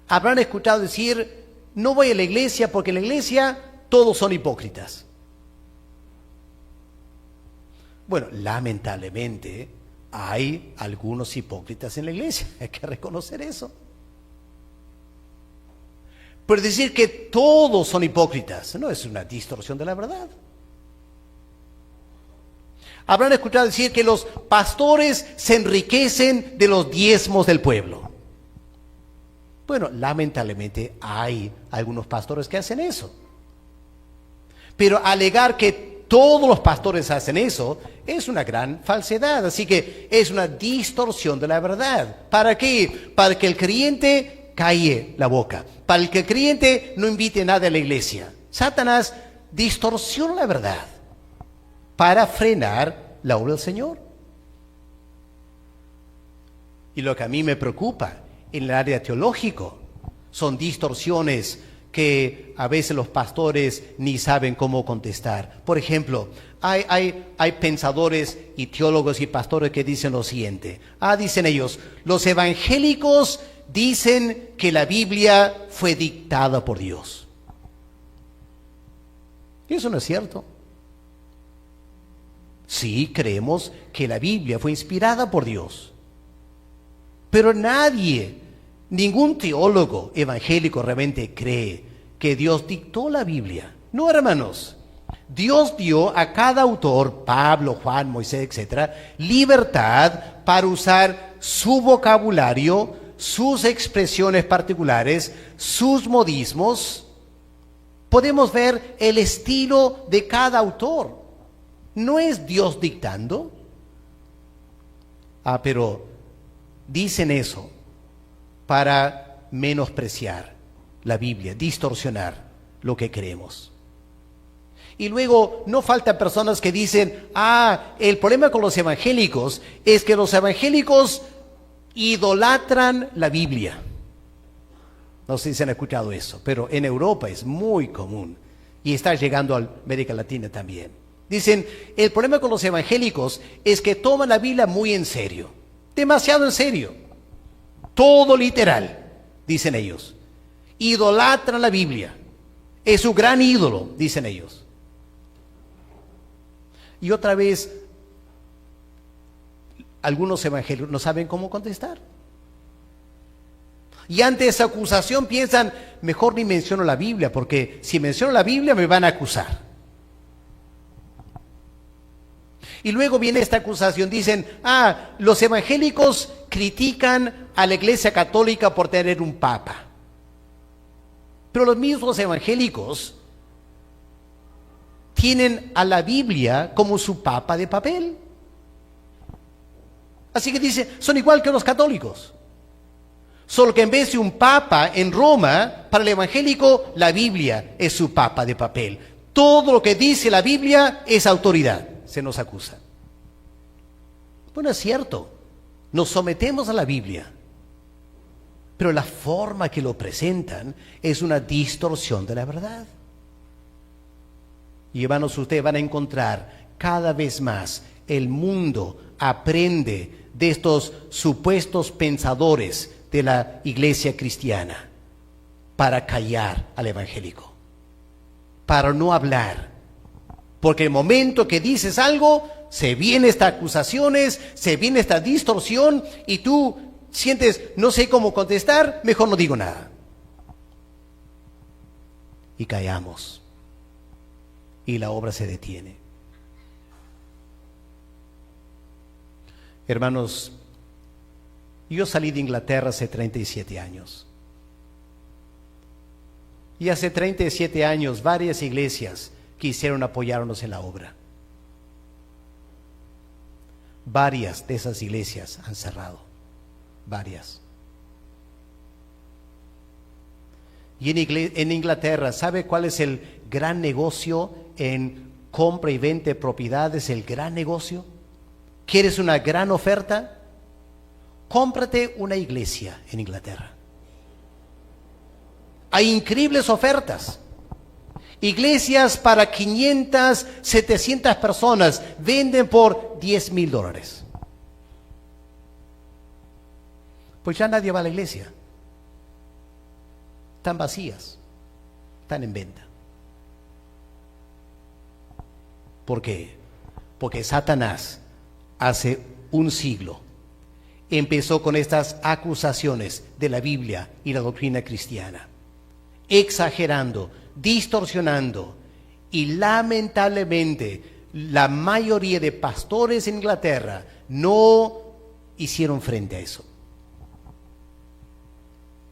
Habrán escuchado decir, no voy a la iglesia porque en la iglesia todos son hipócritas. Bueno, lamentablemente hay algunos hipócritas en la iglesia, hay que reconocer eso. Pero decir que todos son hipócritas no es una distorsión de la verdad. Habrán escuchado decir que los pastores se enriquecen de los diezmos del pueblo. Bueno, lamentablemente hay algunos pastores que hacen eso. Pero alegar que todos los pastores hacen eso es una gran falsedad. Así que es una distorsión de la verdad. ¿Para qué? Para que el creyente calle la boca. Para que el creyente no invite a nadie a la iglesia. Satanás distorsiona la verdad para frenar la obra del Señor. Y lo que a mí me preocupa en el área teológico son distorsiones que a veces los pastores ni saben cómo contestar. Por ejemplo, hay pensadores y teólogos y pastores que dicen lo siguiente. Dicen ellos, los evangélicos dicen que la Biblia fue dictada por Dios. Y eso no es cierto. Sí, creemos que la Biblia fue inspirada por Dios. Pero ningún teólogo evangélico realmente cree que Dios dictó la Biblia. No, hermanos. Dios dio a cada autor, Pablo, Juan, Moisés, etcétera, libertad para usar su vocabulario, sus expresiones particulares, sus modismos. Podemos ver el estilo de cada autor. ¿No es Dios dictando? Pero dicen eso para menospreciar la Biblia, distorsionar lo que creemos. Y luego no faltan personas que dicen, el problema con los evangélicos es que los evangélicos idolatran la Biblia. No sé si han escuchado eso, pero en Europa es muy común y está llegando a América Latina también. Dicen, el problema con los evangélicos es que toman la Biblia muy en serio, demasiado en serio, todo literal, dicen ellos. Idolatran la Biblia, es su gran ídolo, dicen ellos. Y otra vez, algunos evangélicos no saben cómo contestar. Y ante esa acusación piensan, mejor ni menciono la Biblia, porque si menciono la Biblia me van a acusar. Y luego viene esta acusación, dicen, los evangélicos critican a la Iglesia Católica por tener un papa. Pero los mismos evangélicos tienen a la Biblia como su papa de papel. Así que dice, son igual que los católicos. Solo que en vez de un papa en Roma, para el evangélico, la Biblia es su papa de papel. Todo lo que dice la Biblia es autoridad, se nos acusa. Bueno, es cierto, nos sometemos a la Biblia, pero la forma que lo presentan es una distorsión de la verdad. Y hermanos, ustedes van a encontrar cada vez más el mundo aprende de estos supuestos pensadores de la iglesia cristiana para callar al evangélico, para no hablar. Porque el momento que dices algo, se vienen estas acusaciones, se viene esta distorsión y tú sientes, no sé cómo contestar, mejor no digo nada. Y callamos. Y la obra se detiene. Hermanos, yo salí de Inglaterra hace 37 años. Y hace 37 años varias iglesias quisieron apoyarnos en la obra. Varias de esas iglesias han cerrado. Varias. Y en Inglaterra, ¿sabe cuál es el gran negocio en compra y venta de propiedades? El gran negocio. ¿Quieres una gran oferta? Cómprate una iglesia en Inglaterra. Hay increíbles ofertas. Iglesias para 500, 700 personas venden por $10,000. Pues ya nadie va a la iglesia. Están vacías, están en venta. ¿Por qué? Porque Satanás hace un siglo empezó con estas acusaciones de la Biblia y la doctrina cristiana, exagerando, distorsionando, y lamentablemente la mayoría de pastores en Inglaterra no hicieron frente a eso.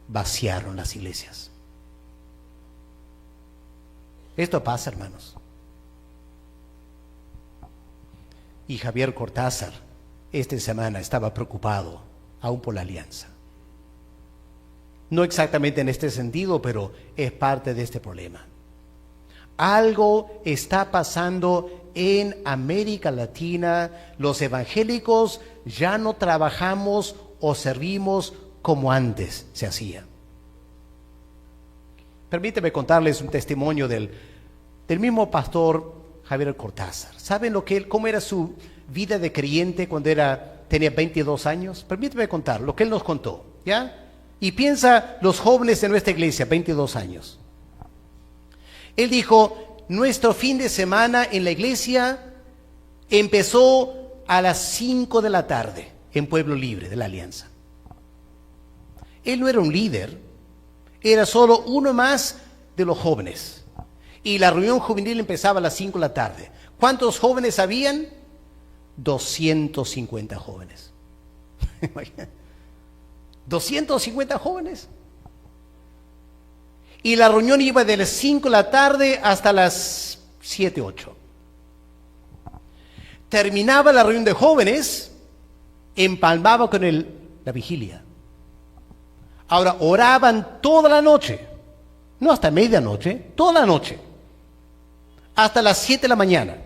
Vaciaron las iglesias. Esto pasa, hermanos. Y Javier Cortázar esta semana estaba preocupado aún por la alianza. No exactamente en este sentido, pero es parte de este problema. Algo está pasando en América Latina. Los evangélicos ya no trabajamos o servimos como antes se hacía. Permíteme contarles un testimonio del mismo pastor Javier Cortázar. ¿Saben cómo era su vida de creyente cuando tenía 22 años? Permíteme contar lo que él nos contó, ¿ya? Y piensa los jóvenes de nuestra iglesia, 22 años. Él dijo, nuestro fin de semana en la iglesia empezó a las 5 de la tarde en Pueblo Libre de la Alianza. Él no era un líder, era solo uno más de los jóvenes. Y la reunión juvenil empezaba a las 5 de la tarde. ¿Cuántos jóvenes habían? 250 jóvenes. 250 jóvenes. Y la reunión iba de las 5 de la tarde hasta las 7, 8. Terminaba la reunión de jóvenes, empalmaba con la vigilia. Ahora, oraban toda la noche, no hasta medianoche, toda la noche, hasta las 7 de la mañana.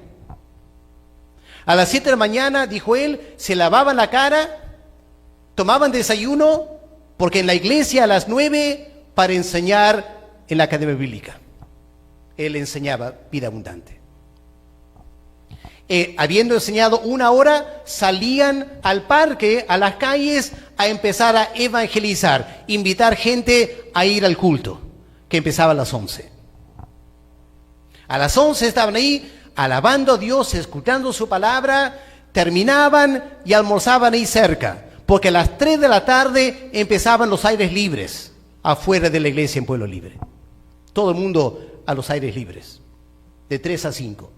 A las 7 de la mañana, dijo él, se lavaban la cara, tomaban desayuno, porque en la iglesia a las 9 para enseñar en la academia bíblica. Él enseñaba vida abundante. Habiendo enseñado 1 hora, salían al parque, a las calles, a empezar a evangelizar, invitar gente a ir al culto, que empezaba a las 11. A las 11 estaban ahí, alabando a Dios, escuchando su palabra, terminaban y almorzaban ahí cerca, porque a las 3 de la tarde empezaban los aires libres, afuera de la iglesia en Pueblo Libre. Todo el mundo a los aires libres, de 3 a 5.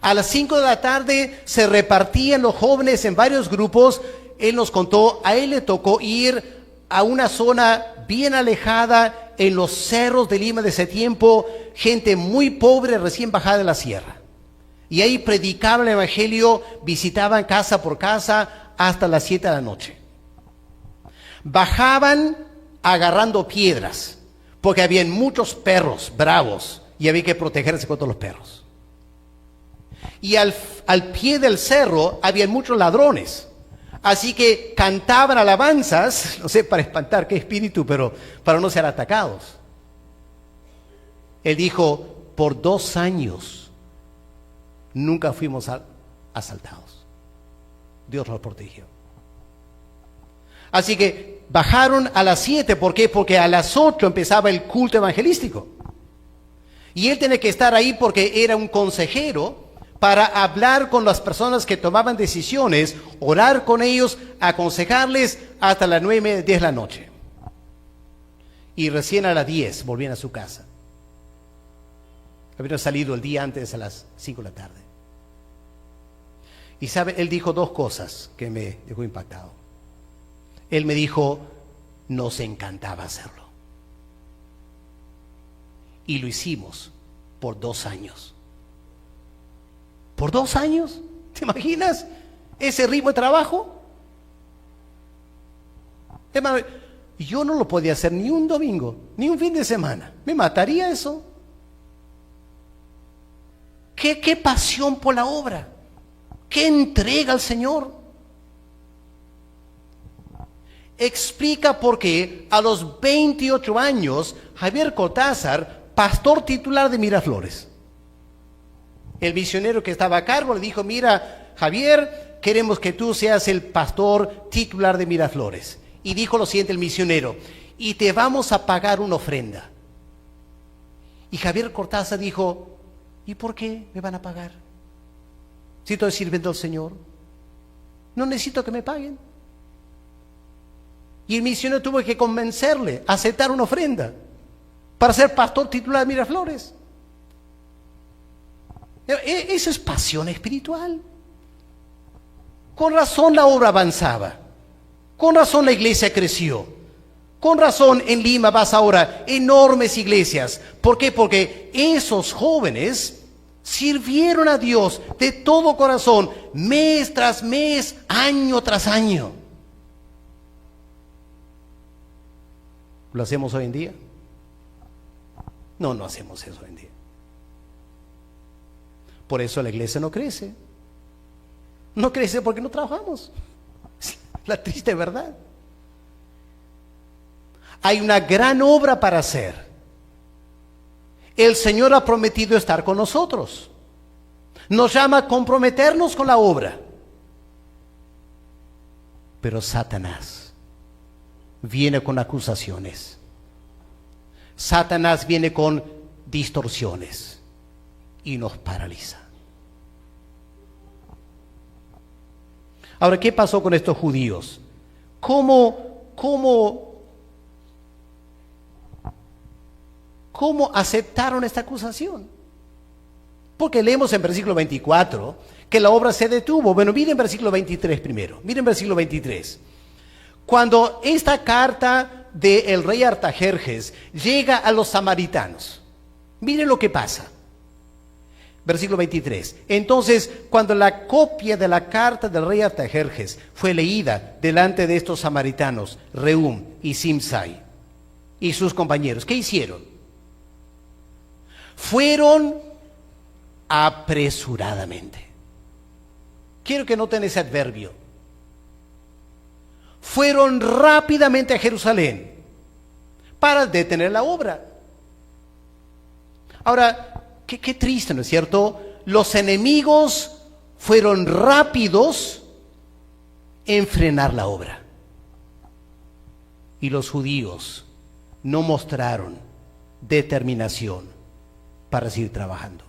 A las 5 de la tarde se repartían los jóvenes en varios grupos. Él nos contó, a él le tocó ir a una zona bien alejada en los cerros de Lima de ese tiempo, gente muy pobre recién bajada de la sierra. Y ahí predicaban el evangelio, visitaban casa por casa hasta las 7 de la noche. Bajaban agarrando piedras, porque habían muchos perros bravos y había que protegerse contra los perros. Y al pie del cerro había muchos ladrones. Así que cantaban alabanzas, no sé para espantar qué espíritu, pero para no ser atacados. Él dijo, por 2 años nunca fuimos asaltados. Dios nos protegió. Así que bajaron a las 7, ¿por qué? Porque a las 8 empezaba el culto evangelístico. Y él tenía que estar ahí porque era un consejero para hablar con las personas que tomaban decisiones, orar con ellos, aconsejarles hasta las 9:30, 10 de la noche. Y recién a las 10 volvían a su casa. Habían salido el día antes a las 5 de la tarde. Y sabe, él dijo 2 cosas que me dejó impactado. Él me dijo, nos encantaba hacerlo. Y lo hicimos por 2 años. ¿Por 2 años? ¿Te imaginas ese ritmo de trabajo? Hermano, yo no lo podía hacer ni un domingo, ni un fin de semana. Me mataría eso. ¿Qué pasión por la obra? ¿Qué entrega al Señor? Explica por qué a los 28 años, Javier Cortázar, pastor titular de Miraflores, el misionero que estaba a cargo le dijo, mira, Javier, queremos que tú seas el pastor titular de Miraflores. Y dijo lo siguiente el misionero, y te vamos a pagar una ofrenda. Y Javier Cortázar dijo, ¿y por qué me van a pagar? Si estoy sirviendo al Señor, no necesito que me paguen. Y el misionero tuvo que convencerle a aceptar una ofrenda para ser pastor titular de Miraflores. Eso es pasión espiritual. Con razón la obra avanzaba. Con razón la iglesia creció. Con razón en Lima vas ahora enormes iglesias. ¿Por qué? Porque esos jóvenes sirvieron a Dios de todo corazón, mes tras mes, año tras año. ¿Lo hacemos hoy en día? No, no hacemos eso hoy en día. Por eso la iglesia no crece. No crece porque no trabajamos. La triste verdad. Hay una gran obra para hacer. El Señor ha prometido estar con nosotros. Nos llama a comprometernos con la obra. Pero Satanás viene con acusaciones. Satanás viene con distorsiones y nos paraliza. Ahora, ¿qué pasó con estos judíos? ¿Cómo aceptaron esta acusación? Porque leemos en versículo 24 que la obra se detuvo. Bueno, miren versículo 23 primero. Miren versículo 23. Cuando esta carta del rey Artajerjes llega a los samaritanos, miren lo que pasa. Versículo 23. Entonces, cuando la copia de la carta del rey Artajerjes fue leída delante de estos samaritanos, Reum y Simsai y sus compañeros, ¿qué hicieron? Fueron apresuradamente. Quiero que noten ese adverbio. Fueron rápidamente a Jerusalén para detener la obra. Ahora, qué triste, ¿no es cierto? Los enemigos fueron rápidos en frenar la obra. Y los judíos no mostraron determinación para seguir trabajando.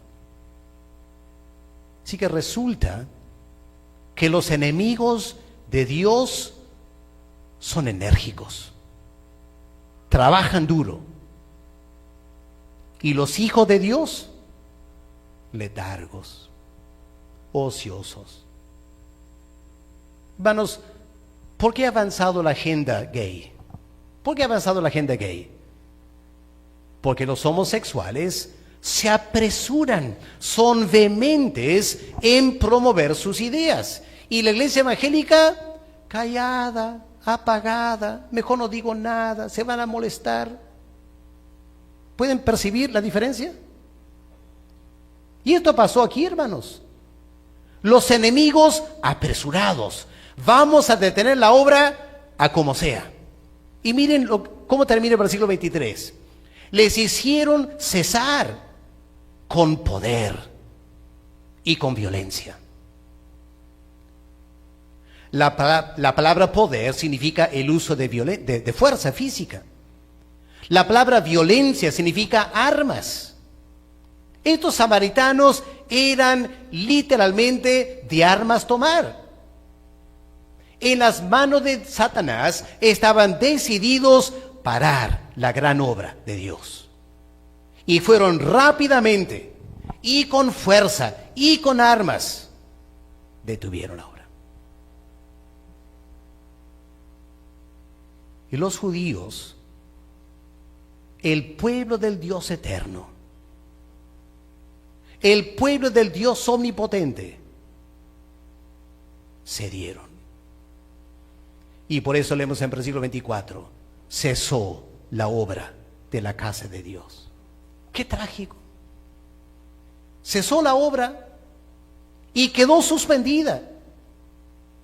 Así que resulta que los enemigos de Dios son enérgicos, trabajan duro, y los hijos de Dios letargos. ociosos. Hermanos, ¿por qué ha avanzado la agenda gay? ¿Por qué ha avanzado la agenda gay? Porque los homosexuales se apresuran, son vehementes en promover sus ideas. Y la iglesia evangélica, callada, apagada, mejor no digo nada, se van a molestar. ¿Pueden percibir la diferencia? Y esto pasó aquí, hermanos. Los enemigos apresurados. Vamos a detener la obra a como sea. Y miren cómo termina el versículo 23. Les hicieron cesar con poder y con violencia. La palabra poder significa el uso de fuerza física. La palabra violencia significa armas. Estos samaritanos eran literalmente de armas tomar. En las manos de Satanás estaban decididos a parar la gran obra de Dios. Y fueron rápidamente y con fuerza y con armas detuvieron la obra. Y los judíos, el pueblo del Dios eterno, el pueblo del Dios omnipotente, cedieron. Y por eso leemos en versículo 24, cesó la obra de la casa de Dios. ¡Qué trágico! Cesó la obra y quedó suspendida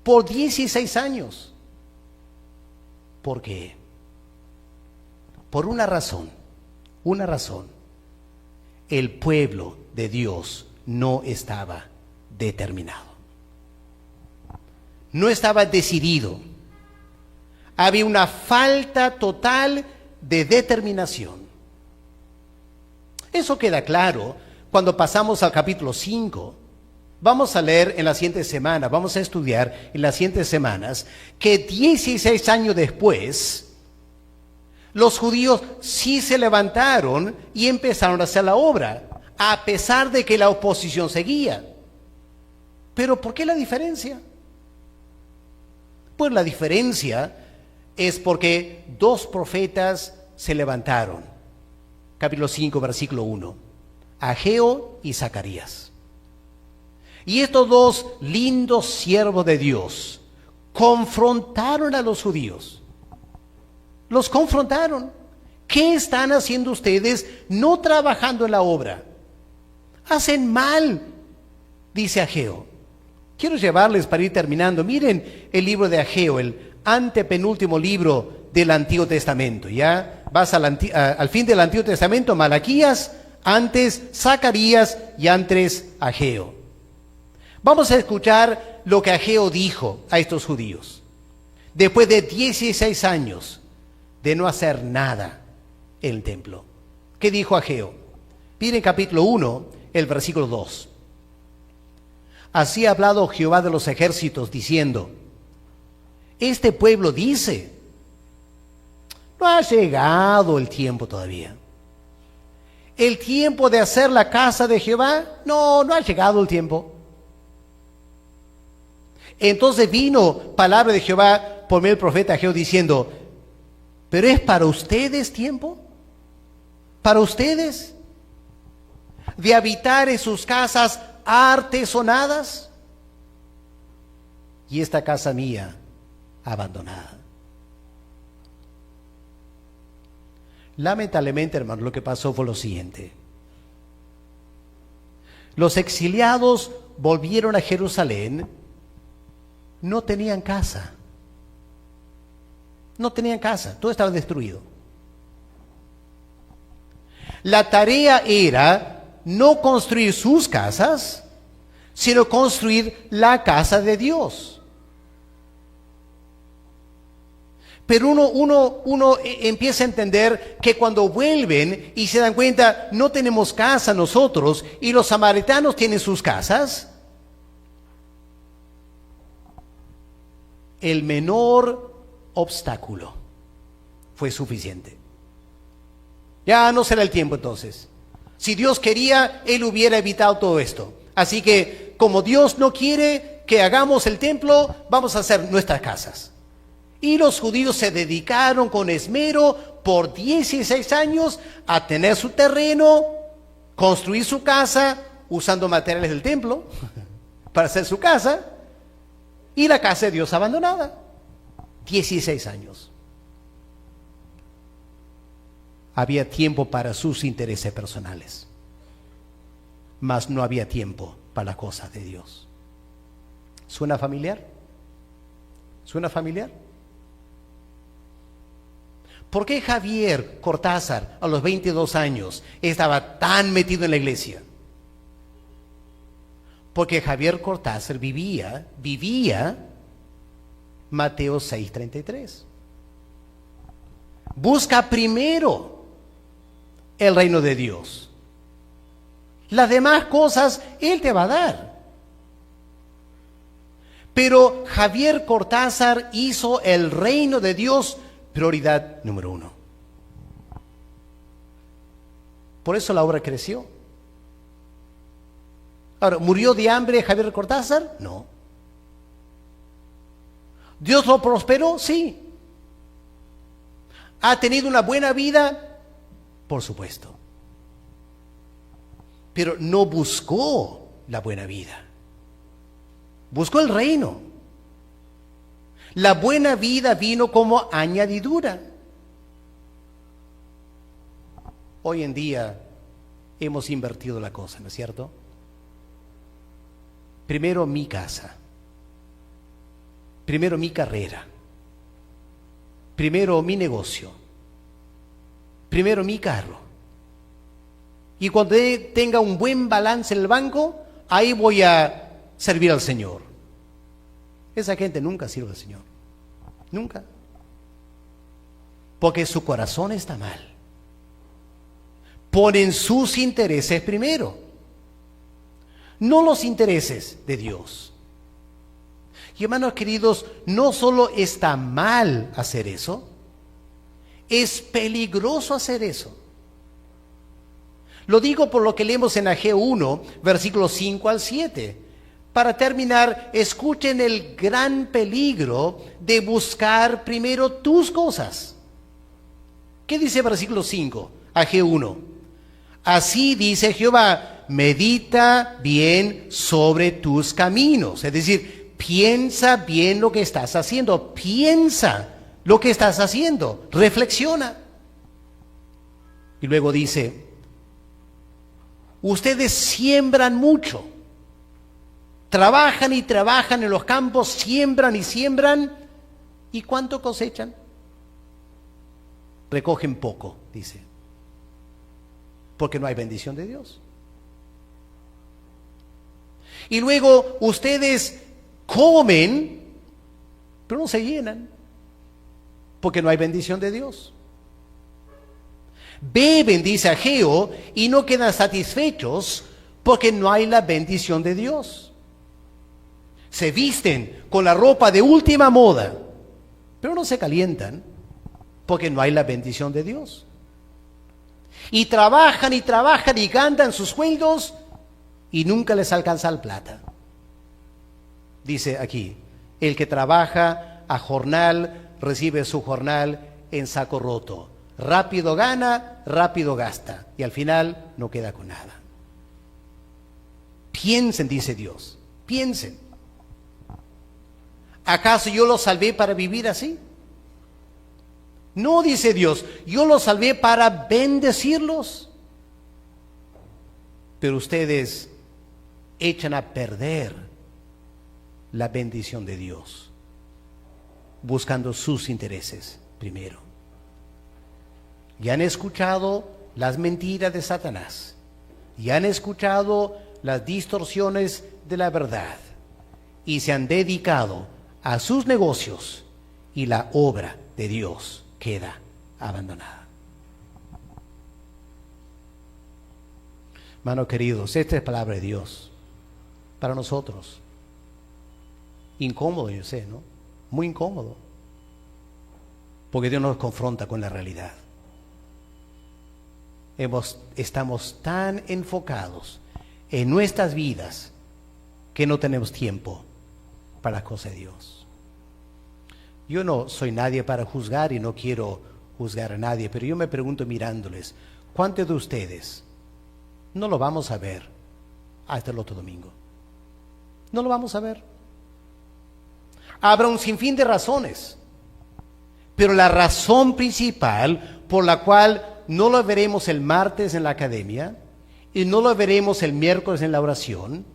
por 16 años. ¿Por qué? Por una razón. El pueblo de Dios no estaba determinado. No estaba decidido. Había una falta total de determinación. Eso queda claro cuando pasamos al capítulo 5. Vamos a leer en la siguiente semana, vamos a estudiar en las siguientes semanas, que 16 años después, los judíos sí se levantaron y empezaron a hacer la obra, a pesar de que la oposición seguía. Pero ¿por qué la diferencia? Pues la diferencia es porque dos profetas se levantaron. Capítulo 5, versículo 1. Ageo y Zacarías. Y estos dos lindos siervos de Dios confrontaron a los judíos. Los confrontaron. ¿Qué están haciendo ustedes no trabajando en la obra? Hacen mal, dice Ageo. Quiero llevarles para ir terminando. Miren el libro de Ageo, el antepenúltimo libro del Antiguo Testamento. Ya vas al fin del Antiguo Testamento, Malaquías, antes Zacarías y antes Ageo. Vamos a escuchar lo que Ageo dijo a estos judíos. Después de 16 años de no hacer nada en el templo. ¿Qué dijo Ageo? Miren capítulo 1, el versículo 2. Así ha hablado Jehová de los ejércitos, diciendo, este pueblo dice, no ha llegado el tiempo todavía. ¿El tiempo de hacer la casa de Jehová? No ha llegado el tiempo. Entonces vino palabra de Jehová por medio del profeta Ageo diciendo, ¿pero es para ustedes tiempo? ¿Para ustedes? ¿De habitar en sus casas artesonadas? Y esta casa mía abandonada. Lamentablemente, hermano, lo que pasó fue lo siguiente. Los exiliados volvieron a Jerusalén, no tenían casa. No tenían casa, todo estaba destruido. La tarea era no construir sus casas, sino construir la casa de Dios. Pero uno empieza a entender que cuando vuelven y se dan cuenta, no tenemos casa nosotros, y los samaritanos tienen sus casas, el menor obstáculo fue suficiente. Ya no será el tiempo entonces. Si Dios quería, Él hubiera evitado todo esto. Así que que como Dios no quiere que hagamos el templo, vamos a hacer nuestras casas. Y los judíos se dedicaron con esmero por 16 años a tener su terreno, construir su casa, usando materiales del templo para hacer su casa, y la casa de Dios abandonada. 16 años. Había tiempo para sus intereses personales, mas no había tiempo para las cosas de Dios. ¿Suena familiar? ¿Suena familiar? ¿Por qué Javier Cortázar a los 22 años estaba tan metido en la iglesia? Porque Javier Cortázar vivía Mateo 6:33. Busca primero el reino de Dios. Las demás cosas Él te va a dar. Pero Javier Cortázar hizo el reino de Dios prioridad número 1. Por eso la obra creció. Ahora, ¿murió de hambre Javier Cortázar? No. ¿Dios lo prosperó? Sí. ¿Ha tenido una buena vida? Por supuesto. Pero no buscó la buena vida. Buscó el reino. La buena vida vino como añadidura. Hoy en día hemos invertido la cosa, ¿no es cierto? Primero mi casa. Primero mi carrera. Primero mi negocio. Primero mi carro. Y cuando tenga un buen balance en el banco, ahí voy a servir al Señor. Esa gente nunca sirve al Señor. Nunca. Porque su corazón está mal. Ponen sus intereses primero, no los intereses de Dios. Y hermanos queridos, no solo está mal hacer eso, es peligroso hacer eso. Lo digo por lo que leemos en Ageo 1, versículos 5 al 7. Para terminar, escuchen el gran peligro de buscar primero tus cosas. ¿Qué dice versículo 5? Ageo 1. Así dice Jehová, medita bien sobre tus caminos. Es decir, piensa bien lo que estás haciendo. Piensa lo que estás haciendo. Reflexiona. Y luego dice, ustedes siembran mucho. Trabajan y trabajan en los campos, siembran y siembran. ¿Y cuánto cosechan? Recogen poco, dice. Porque no hay bendición de Dios. Y luego ustedes comen, pero no se llenan. Porque no hay bendición de Dios. Beben, dice Ageo, y no quedan satisfechos porque no hay la bendición de Dios. Se visten con la ropa de última moda, pero no se calientan porque no hay la bendición de Dios. Y trabajan y trabajan y ganan sus sueldos y nunca les alcanza la plata. Dice aquí, el que trabaja a jornal recibe su jornal en saco roto. Rápido gana, rápido gasta y al final no queda con nada. Piensen, dice Dios, piensen. ¿Acaso yo los salvé para vivir así? No, dice Dios, yo los salvé para bendecirlos. Pero ustedes echan a perder la bendición de Dios, buscando sus intereses primero. Ya han escuchado las mentiras de Satanás, ya han escuchado las distorsiones de la verdad y se han dedicado a sus negocios y la obra de Dios queda abandonada. Hermanos queridos, esta es palabra de Dios para nosotros. Incómodo, yo sé, ¿no? Muy incómodo. Porque Dios nos confronta con la realidad. Estamos tan enfocados en nuestras vidas que no tenemos tiempo para la cosa de Dios. Yo no soy nadie para juzgar y no quiero juzgar a nadie, pero yo me pregunto mirándoles, ¿cuántos de ustedes no lo vamos a ver hasta el otro domingo? No lo vamos a ver. Habrá un sinfín de razones, pero la razón principal por la cual no lo veremos el martes en la academia, y no lo veremos el miércoles en la oración,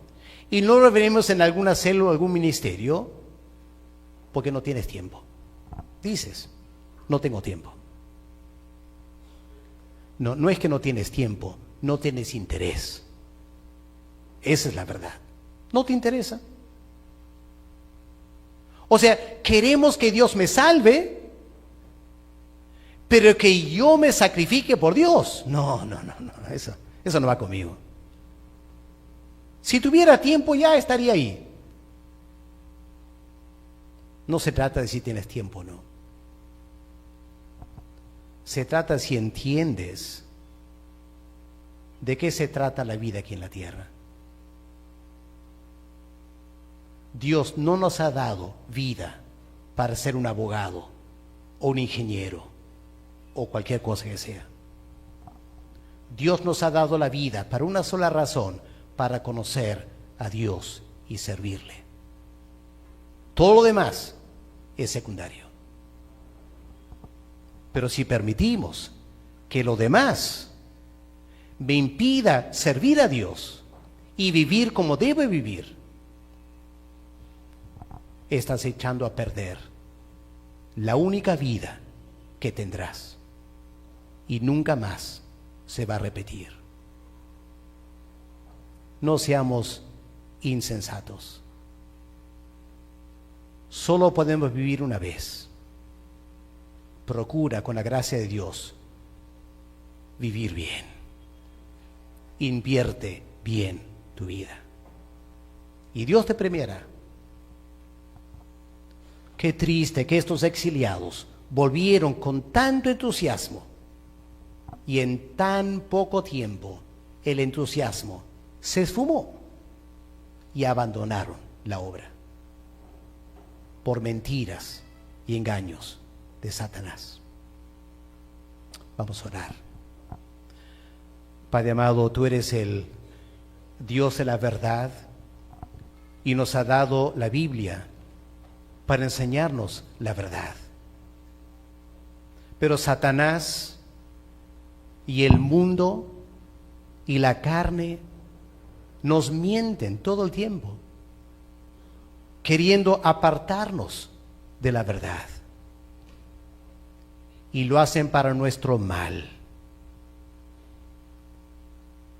y no lo veremos en alguna célula o algún ministerio, porque no tienes tiempo. Dices, no tengo tiempo. No, no es que no tienes tiempo, no tienes interés. Esa es la verdad. No te interesa. O sea, queremos que Dios me salve, pero que yo me sacrifique por Dios. No, eso no va conmigo. Si tuviera tiempo ya estaría ahí. No se trata de si tienes tiempo o no. Se trata si entiendes de qué se trata la vida aquí en la tierra. Dios no nos ha dado vida para ser un abogado o un ingeniero o cualquier cosa que sea. Dios nos ha dado la vida para una sola razón, para conocer a Dios y servirle. Todo lo demás es secundario. Pero si permitimos que lo demás me impida servir a Dios y vivir como debo vivir, estás echando a perder la única vida que tendrás y nunca más se va a repetir. No seamos insensatos. Solo podemos vivir una vez. Procura, con la gracia de Dios, vivir bien. Invierte bien tu vida. Y Dios te premiará. Qué triste que estos exiliados volvieron con tanto entusiasmo y en tan poco tiempo el entusiasmo se esfumó y abandonaron la obra por mentiras y engaños de Satanás. Vamos a orar. Padre amado, tú eres el Dios de la verdad y nos ha dado la Biblia para enseñarnos la verdad. Pero Satanás y el mundo y la carne nos mienten todo el tiempo, queriendo apartarnos de la verdad. Y lo hacen para nuestro mal.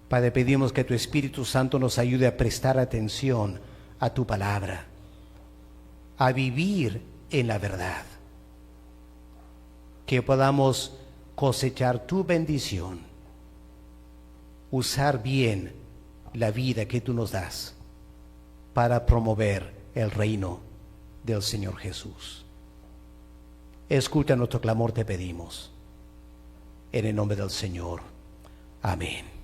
Padre, pedimos que tu Espíritu Santo nos ayude a prestar atención a tu palabra, a vivir en la verdad, que podamos cosechar tu bendición, usar bien la vida que tú nos das para promover el reino del Señor Jesús. Escucha nuestro clamor, te pedimos, en el nombre del Señor. Amén.